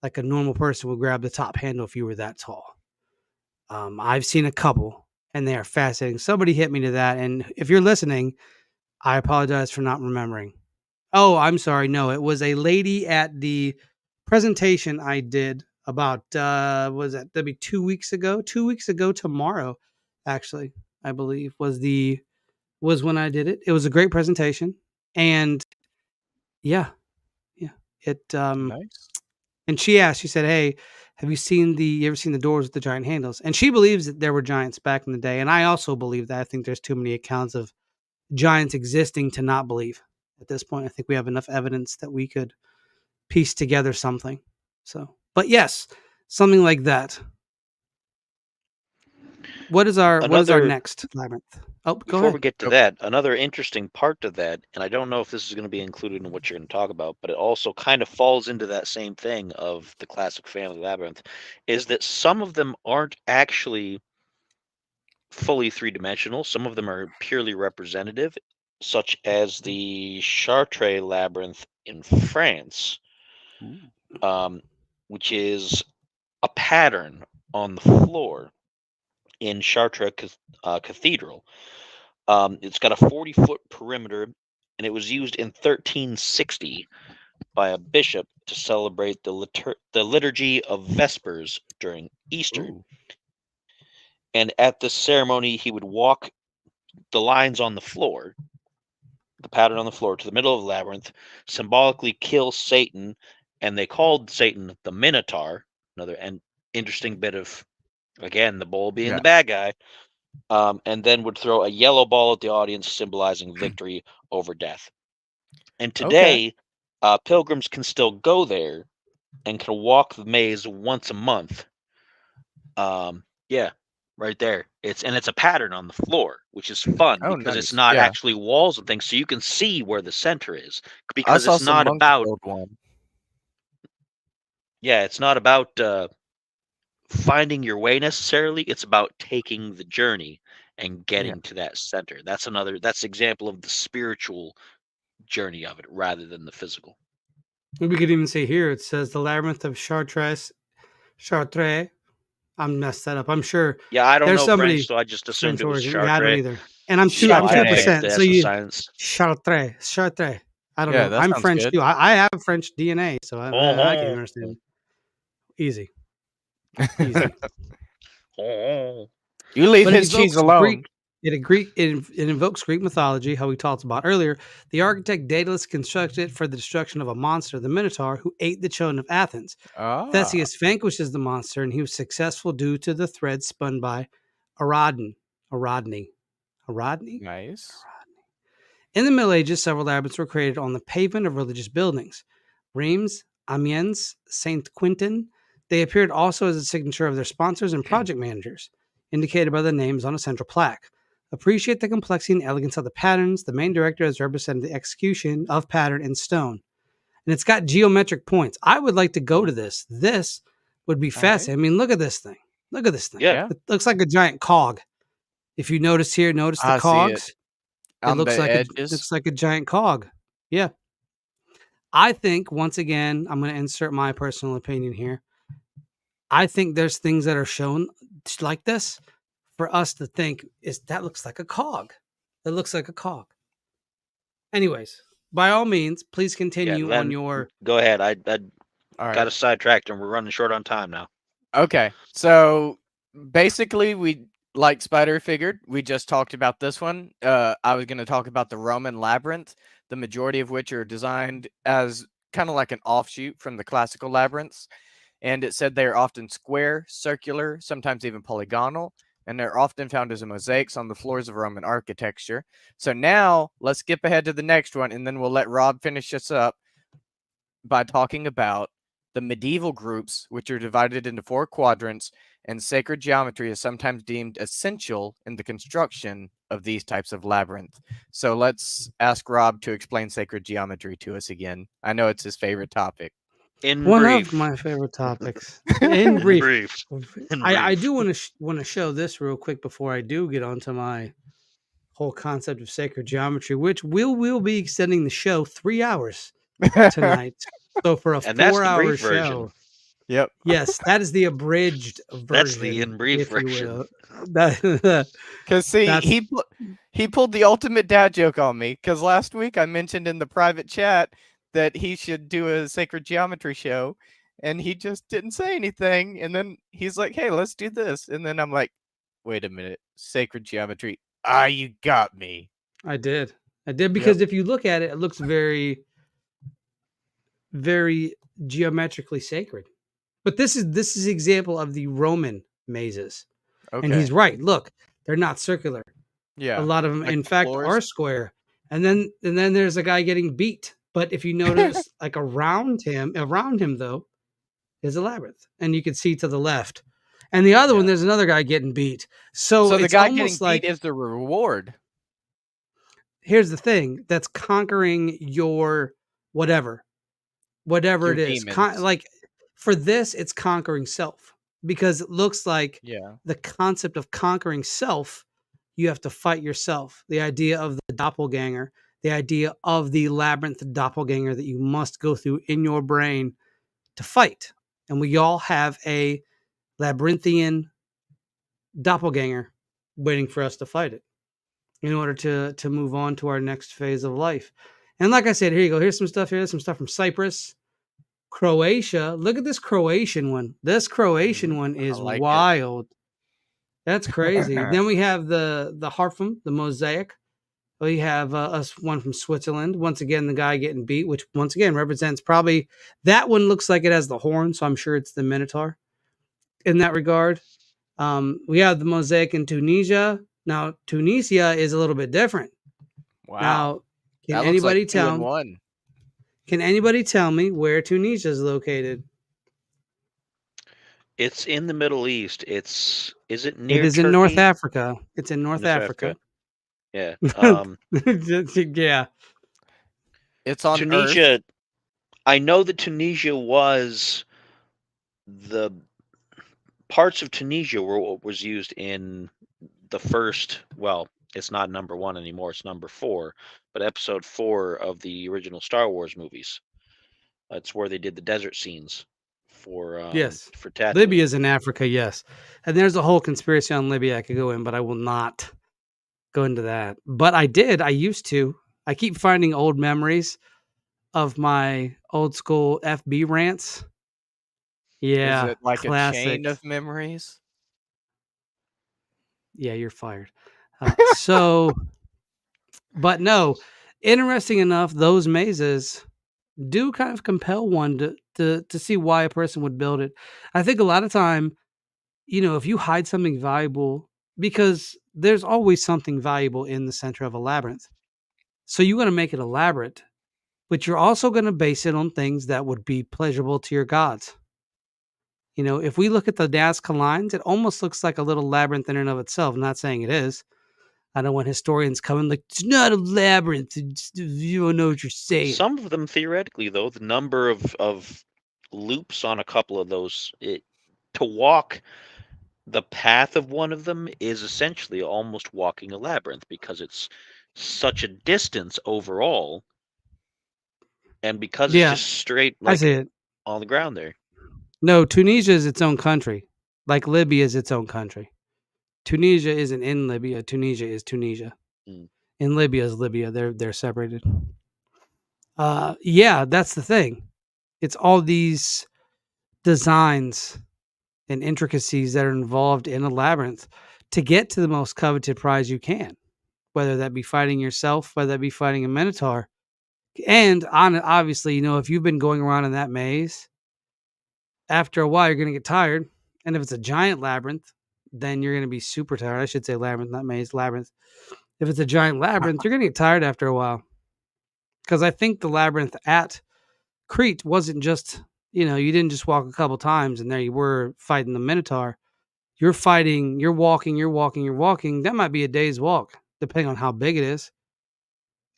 Like a normal person would grab the top handle if you were that tall. I've seen a couple, and they are fascinating. Somebody hit me to that, and if you're listening, I apologize for not remembering. Oh, I'm sorry. No, it was a lady at the presentation I did about was that that'd be 2 weeks ago? 2 weeks ago tomorrow, actually, I believe was when I did it. It was a great presentation, and yeah, it Nice. and she asked, she said, "Hey, have you ever seen the doors with the giant handles?" And she believes that there were giants back in the day, and I also believe that. I think there's too many accounts of giants existing to not believe. At this point, I think we have enough evidence that we could piece together something. So, but yes, something like that. What is our next labyrinth? Oh, go Before ahead. we get to that, another interesting part to that, and I don't know if this is going to be included in what you're going to talk about, but it also kind of falls into that same thing of the classic family labyrinth, is that some of them aren't actually fully three-dimensional. Some of them are purely representative, such as the Chartres labyrinth in France, which is a pattern on the floor in Chartres Cathedral. It's got a 40-foot perimeter, and it was used in 1360 by a bishop to celebrate the liturgy of Vespers during Easter. Ooh. And at this ceremony, he would walk the lines on the floor, the pattern on the floor, to the middle of the labyrinth, symbolically kill Satan, and they called Satan the Minotaur. Another interesting bit of, again, the bull being the bad guy. And then would throw a yellow ball at the audience, symbolizing victory over death. And today, pilgrims can still go there and can walk the maze once a month. Yeah, right there. It's a pattern on the floor, which is fun because it's not actually walls and things, so you can see where the center is. Because it's not about one. Yeah, it's not about finding your way necessarily. It's about taking the journey and getting to that center. That's example of the spiritual journey of it rather than the physical. We could even say here, it says the labyrinth of Chartres. I'm messed that up. I'm sure. Yeah, I don't there's know somebody French, so I just assumed it was origin. Chartres. Yeah, I don't either. And I'm 2%. So you Chartres. I don't know. I'm French too. I have French DNA, so I can understand. Easy. You leave his cheese alone. It invokes Greek mythology, how we talked about earlier. The architect Daedalus constructed it for the destruction of a monster, the Minotaur, who ate the children of Athens. Theseus vanquishes the monster, and he was successful due to the thread spun by Ariadne. Nice. In the Middle Ages, several labyrinths were created on the pavement of religious buildings. Reims, Amiens, Saint Quentin. They appeared also as a signature of their sponsors and project managers, indicated by the names on a central plaque. Appreciate the complexity and elegance of the patterns. The main director has represented the execution of pattern in stone. And it's got geometric points. I would like to go to this. This would be fascinating. I mean, look at this thing. Yeah. It looks like a giant cog. If you notice here, the cogs. It looks like a giant cog. Yeah. I think, once again, I'm going to insert my personal opinion here. I think there's things that are shown like this for us to think that looks like a cog. It looks like a cog. Anyways, by all means, please continue on your. Go ahead. I got us sidetracked and we're running short on time now. Okay. So basically, like Spider figured, we just talked about this one. I was going to talk about the Roman labyrinth, the majority of which are designed as kind of like an offshoot from the classical labyrinths. And it said they are often square, circular, sometimes even polygonal, and they're often found as mosaics on the floors of Roman architecture. So now let's skip ahead to the next one, and then we'll let Rob finish us up by talking about the medieval groups, which are divided into 4 quadrants, and sacred geometry is sometimes deemed essential in the construction of these types of labyrinth. So let's ask Rob to explain sacred geometry to us again. I know it's his favorite topic. One of my favorite topics. In brief. I do want to show this real quick before I do get onto my whole concept of sacred geometry, which we'll be extending the show 3 hours tonight. So for a 4-hour show. Yep. Yes, that is the abridged version. That's the in brief version. Because see, he pulled the ultimate dad joke on me. Because last week I mentioned in the private chat that he should do a sacred geometry show, and he just didn't say anything. And then he's like, "Hey, let's do this." And then I'm like, "Wait a minute, sacred geometry? Ah, you got me." I did because if you look at it, it looks very, very geometrically sacred. But this is example of the Roman mazes. Okay. And he's right. Look, they're not circular. Yeah. A lot of them, like in fact, are square. And then there's a guy getting beat. But if you notice, like around him though, is a labyrinth, and you can see to the left. And the other one, there's another guy getting beat. So the guy getting beat is the reward. Here's the thing: that's conquering your whatever it is. Like for this, it's conquering self, because it looks like the concept of conquering self. You have to fight yourself. The idea of the doppelganger. The idea of the labyrinth doppelganger that you must go through in your brain to fight. And we all have a labyrinthian doppelganger waiting for us to fight it in order to move on to our next phase of life. And like I said, here you go. Here's some stuff here. There's some stuff from Cyprus, Croatia. Look at this Croatian one. This Croatian one is wild. That's crazy. Then we have the Harfum, the mosaic. We have one from Switzerland. Once again, the guy getting beat, which once again represents probably that one looks like it has the horn, so I'm sure it's the Minotaur in that regard. We have the mosaic in Tunisia. Now, Tunisia is a little bit different. Wow. Now, can anybody tell me where Tunisia is located? It's in the Middle East. Is it near It is Turkey? in North Africa. It's in North Africa. Yeah. Yeah. It's on Tunisia. Earth. I know that Tunisia was the parts of Tunisia was used in the first. Well, it's not number 1 anymore. It's number 4, but episode 4 of the original Star Wars movies. That's where they did the desert scenes for for Tatooine. Libya's in Africa. Yes, and there's a whole conspiracy on Libya I could go in, but I will not go into that. But I used to. I keep finding old memories of my old school FB rants. Yeah. Is it like classics. A chain of memories? Yeah, you're fired. But no, interesting enough, those mazes do kind of compel one to see why a person would build it. I think a lot of time, if you hide something valuable, because there's always something valuable in the center of a labyrinth. So you're going to make it elaborate, but you're also going to base it on things that would be pleasurable to your gods. If we look at the Nazca lines, it almost looks like a little labyrinth in and of itself. I'm not saying it is. I don't want historians coming like, it's not a labyrinth. You don't know what you're saying. Some of them, theoretically, though, the number of loops on a couple of those, to walk the path of one of them is essentially almost walking a labyrinth, because it's such a distance overall, and because it's just straight I see it on the ground there. No, Tunisia is its own country, like Libya is its own country. Tunisia isn't in Libya. Tunisia is Tunisia. In Libya is Libya. They're separated. Yeah, that's the thing. It's all these designs and intricacies that are involved in a labyrinth to get to the most coveted prize you can, whether that be fighting yourself, whether that be fighting a Minotaur. And obviously, if you've been going around in that maze, after a while, you're going to get tired. And if it's a giant labyrinth, then you're going to be super tired. I should say labyrinth, not maze, labyrinth. If it's a giant labyrinth, you're going to get tired after a while. Because I think the labyrinth at Crete wasn't just, you didn't just walk a couple times and there you were fighting the Minotaur. You're fighting, you're walking. That might be a day's walk, depending on how big it is,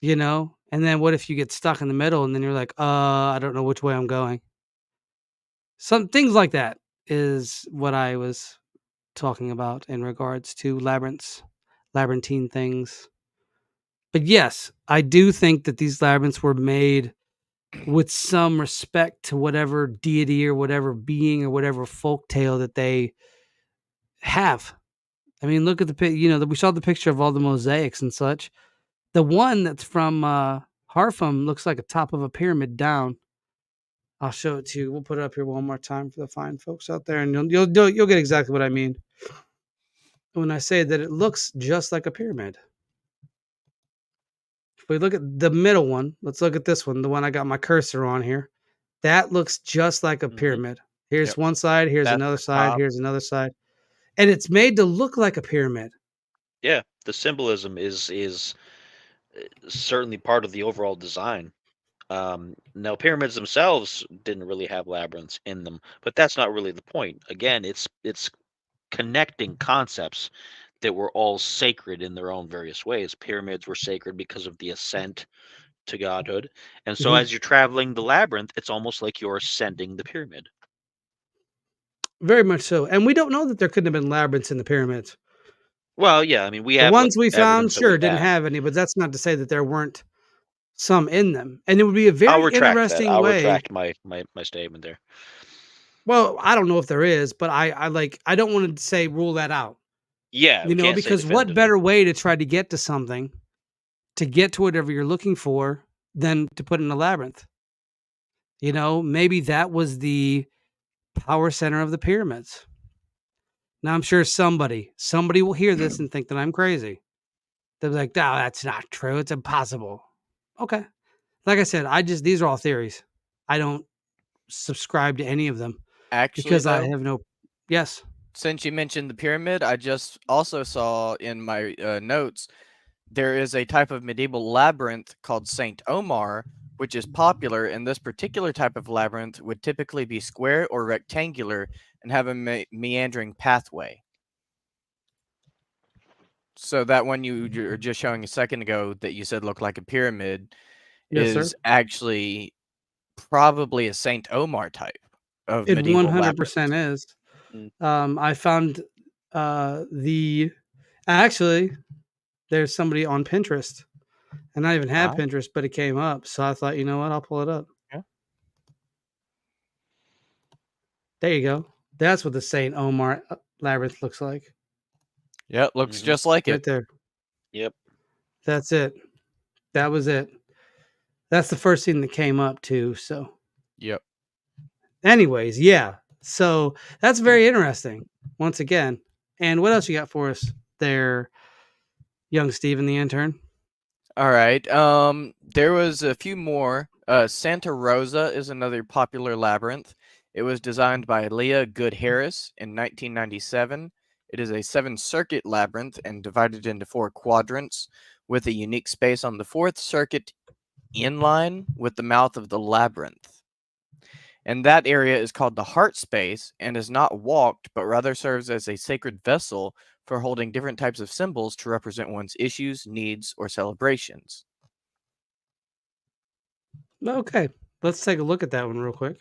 And then what if you get stuck in the middle and then you're like, I don't know which way I'm going. Some things like that is what I was talking about in regards to labyrinthine things. But yes, I do think that these labyrinths were made with some respect to whatever deity or whatever being or whatever folktale that they have. I mean, look at we saw the picture of all the mosaics and such. The one that's from Harfam looks like a top of a pyramid down. I'll show it to you. We'll put it up here one more time for the fine folks out there, and you'll get exactly what I mean when I say that it looks just like a pyramid. If we look at the middle one, let's look at this one, the one I got my cursor on here. That looks just like a pyramid. Here's one side, here's another side, here's another side. And it's made to look like a pyramid. Yeah, the symbolism is certainly part of the overall design. Now, pyramids themselves didn't really have labyrinths in them, but that's not really the point. Again, it's connecting concepts that were all sacred in their own various ways. Pyramids were sacred because of the ascent to godhood, and so as you're traveling the labyrinth, it's almost like you're ascending the pyramid. Very much so, and we don't know that there couldn't have been labyrinths in the pyramids. Well, yeah, I mean, we the have ones we found, sure, didn't have. have any, but that's not to say that there weren't some in them. And it would be a very interesting I'll way. retract my statement there. Well, I don't know if there is, but I don't want to say rule that out. Yeah, because what better way to try to get to something, to get to whatever you're looking for, than to put in a labyrinth? Maybe that was the power center of the pyramids. Now, I'm sure somebody will hear this and think that I'm crazy. They'll be like, no, that's not true. It's impossible. Okay. Like I said, these are all theories. I don't subscribe to any of them. Actually, because I have no. Yes. Since you mentioned the pyramid, I just also saw in my notes, there is a type of medieval labyrinth called Saint Omar, which is popular, and this particular type of labyrinth would typically be square or rectangular and have a meandering pathway. So that one you were just showing a second ago that you said looked like a pyramid is actually probably a Saint Omar type of medieval labyrinth. It 100% is. I found actually there's somebody on Pinterest, and I even had Pinterest, but it came up, so I thought, you know what, I'll pull it up. Yeah. There you go. That's what the Saint Omar labyrinth looks like. Yeah, looks just like right it. There. Yep. That's it. That was it. That's the first thing that came up too. So. Yep. Anyways, yeah. So that's very interesting. Once again, and what else you got for us there, young Steven the intern? All right. There was a few more. Santa Rosa is another popular labyrinth. It was designed by Leah Good Harris in 1997. It is a 7-circuit labyrinth and divided into 4 quadrants with a unique space on the 4th circuit in line with the mouth of the labyrinth. And that area is called the heart space and is not walked, but rather serves as a sacred vessel for holding different types of symbols to represent one's issues, needs, or celebrations. Okay, let's take a look at that one real quick.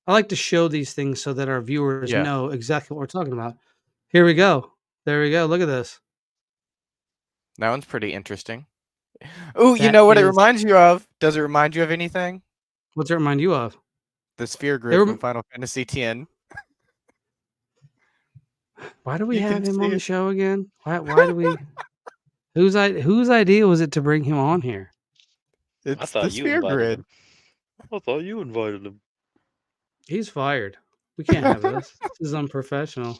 I like to show these things so that our viewers know exactly what we're talking about. Here we go. There we go. Look at this. That one's pretty interesting. Oh, you know what it reminds you of? Does it remind you of anything? What's it remind you of? The sphere grid from Final Fantasy X. Why do we have him on the show again? Why do we? Whose idea was it to bring him on here? It's the sphere grid. I thought you invited him. He's fired. We can't have this. This is unprofessional.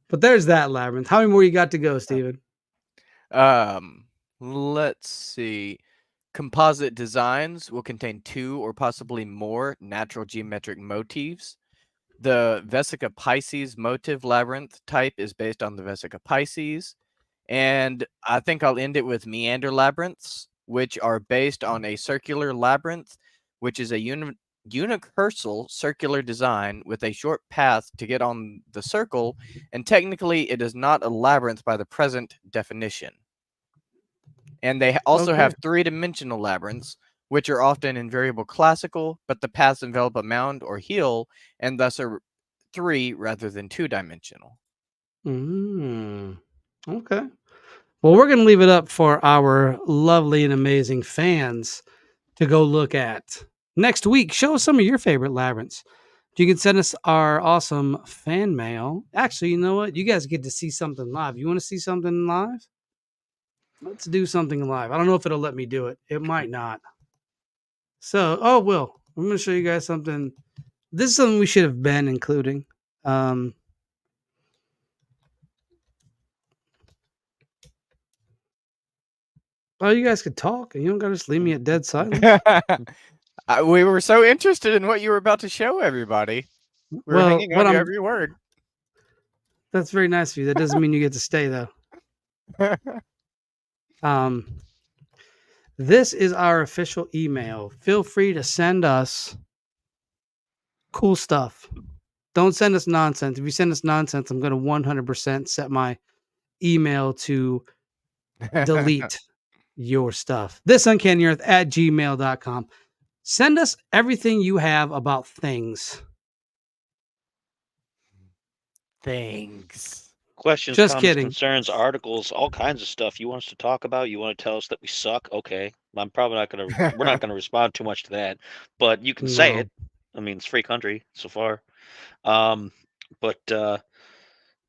But there's that labyrinth. How many more you got to go, Steven? Let's see. Composite designs will contain 2 or possibly more natural geometric motifs. The Vesica Pisces motive labyrinth type is based on the Vesica Pisces. And I think I'll end it with meander labyrinths, which are based on a circular labyrinth, which is a unicursal circular design with a short path to get on the circle. And technically, it is not a labyrinth by the present definition. And they also have 3-dimensional labyrinths, which are often in variable classical, but the paths envelop a mound or hill, and thus are 3 rather than 2-dimensional. Okay. Well, we're going to leave it up for our lovely and amazing fans to go look at. Next week, show us some of your favorite labyrinths. You can send us our awesome fan mail. Actually, you know what? You guys get to see something live. You want to see something live? Let's do something live. I don't know if it'll let me do it. It might not. So, Will, I'm going to show you guys something. This is something we should have been including. Oh, you guys could talk. You don't got to just leave me at dead silence. We were so interested in what you were about to show everybody. We were hanging on to every word. That's very nice of you. That doesn't mean you get to stay, though. This is our official email. Feel free to send us cool stuff. Don't send us nonsense. If you send us nonsense, I'm going to 100% set my email to delete your stuff. thisuncanny@gmail.com. Send us everything you have about things. Questions, Just comments, kidding. concerns, articles, all kinds of stuff you want us to talk about. You want to tell us that we suck? Okay. I'm probably not going to, we're not going to respond too much to that, but you can say it. I mean, it's free country so far.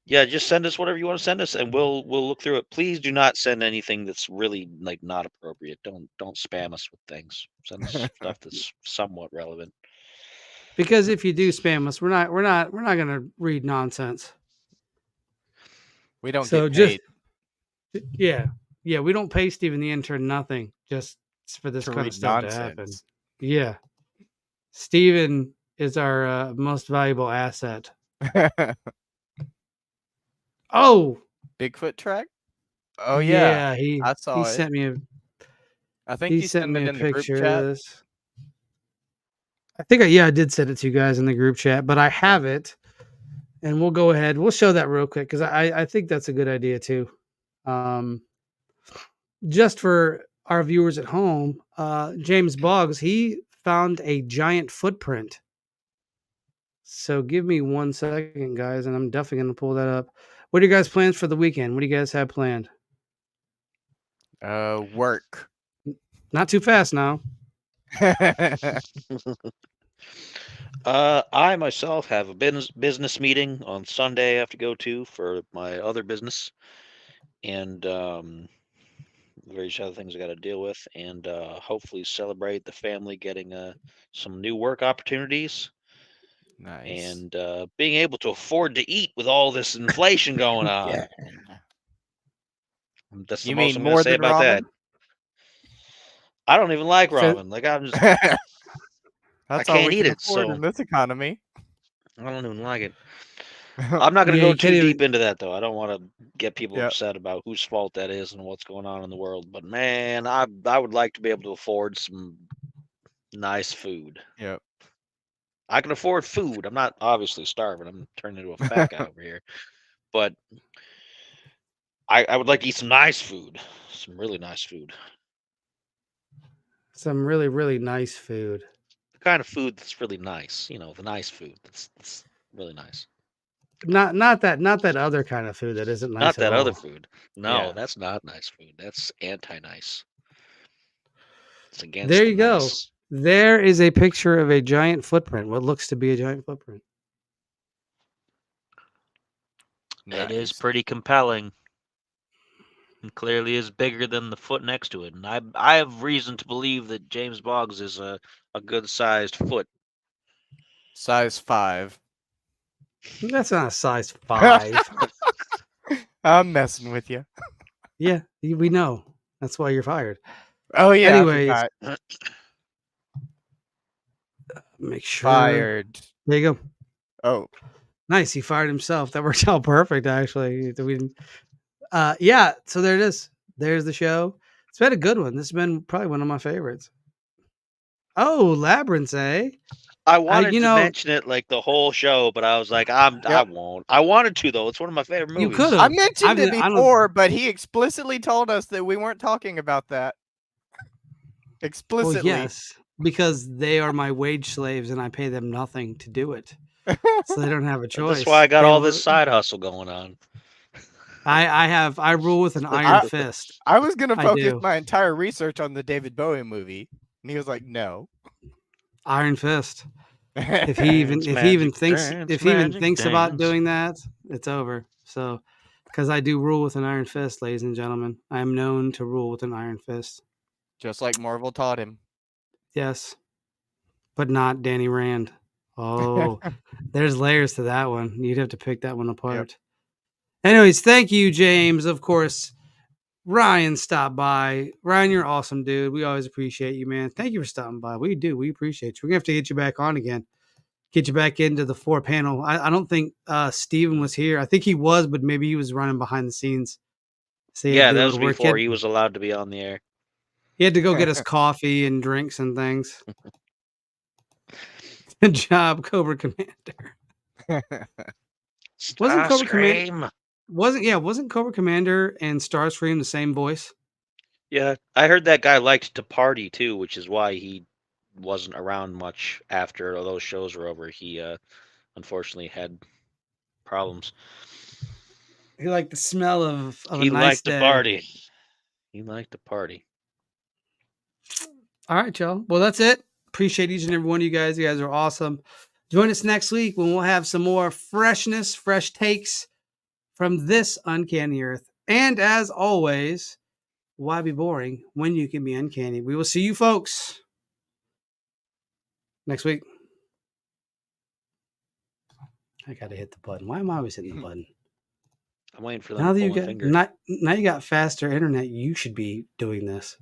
Yeah, just send us whatever you want to send us and we'll look through it. Please do not send anything that's really like not appropriate. Don't spam us with things. Send us stuff that's somewhat relevant. Because if you do spam us, we're not going to read nonsense. We don't get paid. We don't pay Steven the intern nothing just for this kind of stuff to happen. Yeah. Steven is our most valuable asset. Oh, Bigfoot track? Oh yeah, I saw he it. sent me I think he sent me a in the group picture chat. of this. I think I did send it to you guys in the group chat, but I have it. And we'll go ahead. We'll show that real quick because I think that's a good idea too. Just for our viewers at home, James Boggs, he found a giant footprint. So give me 1 second, guys, and I'm definitely going to pull that up. What are you guys' plans for the weekend? What do you guys have planned? Work. Not too fast now. I myself have a business meeting on Sunday I have to go to for my other business, and various other things I got to deal with, and hopefully celebrate the family getting some new work opportunities. Nice. And being able to afford to eat with all this inflation going on. Yeah. That's the You most mean I'm more going to say than about ramen? that. I don't even like ramen. Like I'm just, That's I all can't we eat can it. afford So in this economy. I don't even like it. I'm not going to go too deep into that though. I don't want to get people upset about whose fault that is and what's going on in the world. But man, I would like to be able to afford some nice food. Yep. I can afford food. I'm not obviously starving. I'm turning into a fat guy over here. But I would like to eat some nice food. Some really nice food. Some really, really nice food. The kind of food that's really nice. You know, the nice food that's really nice. Not that other kind of food that isn't nice. Not that at all. other food. No, that's not nice food. That's anti-nice. It's against there you go. Nice. There is a picture of a giant footprint. What looks to be a giant footprint. It is pretty compelling. It clearly is bigger than the foot next to it. And I have reason to believe that James Boggs is a good-sized foot. Size 5. That's not a size 5. I'm messing with you. Yeah, we know. That's why you're fired. Oh yeah. Anyways, make sure. Fired. There you go. Oh, nice. He fired himself. That worked out perfect, actually. We didn't. Yeah. So there it is. There's the show. It's been a good one. This has been probably one of my favorites. Oh, Labyrinths, eh? I wanted to mention it like the whole show, but I was like, I won't. I wanted to though. It's one of my favorite movies. You could have. I mentioned it before, but he explicitly told us that we weren't talking about that. Explicitly. Well, yes, because they are my wage slaves and I pay them nothing to do it. So they don't have a choice. That's why I got all this side hustle going on. I rule with an iron fist. I was gonna focus my entire research on the David Bowie movie, and he was like, "No, iron fist." If he even thinks about doing that, it's over. So, because I do rule with an iron fist, ladies and gentlemen, I am known to rule with an iron fist, just like Marvel taught him. Yes, but not Danny Rand. Oh, there's layers to that one. You'd have to pick that one apart. Yep. Anyways, thank you, James. Of course, Ryan stopped by. Ryan, you're awesome, dude. We always appreciate you, man. Thank you for stopping by. We do. We appreciate you. We're going to have to get you back on again. Get you back into the 4 panel. I don't think Steven was here. I think he was, but maybe he was running behind the scenes. So yeah, that was before he was allowed to be on the air. He had to go get us coffee and drinks and things. Good job, Cobra Commander. Wasn't Cobra Commander? Wasn't Cobra Commander and Starscream the same voice? Yeah, I heard that guy liked to party too, which is why he wasn't around much after all those shows were over. He unfortunately had problems. He liked the smell of a nice day. He liked to party. He liked to party. All right, y'all. Well, that's it. Appreciate each and every one of you guys. You guys are awesome. Join us next week when we'll have some more freshness, fresh takes from this Uncanny Earth. And as always, why be boring when you can be uncanny? We will see you folks next week. I got to hit the button. Why am I always hitting the button? I'm waiting for them to pull my finger. Now you got faster internet. You should be doing this.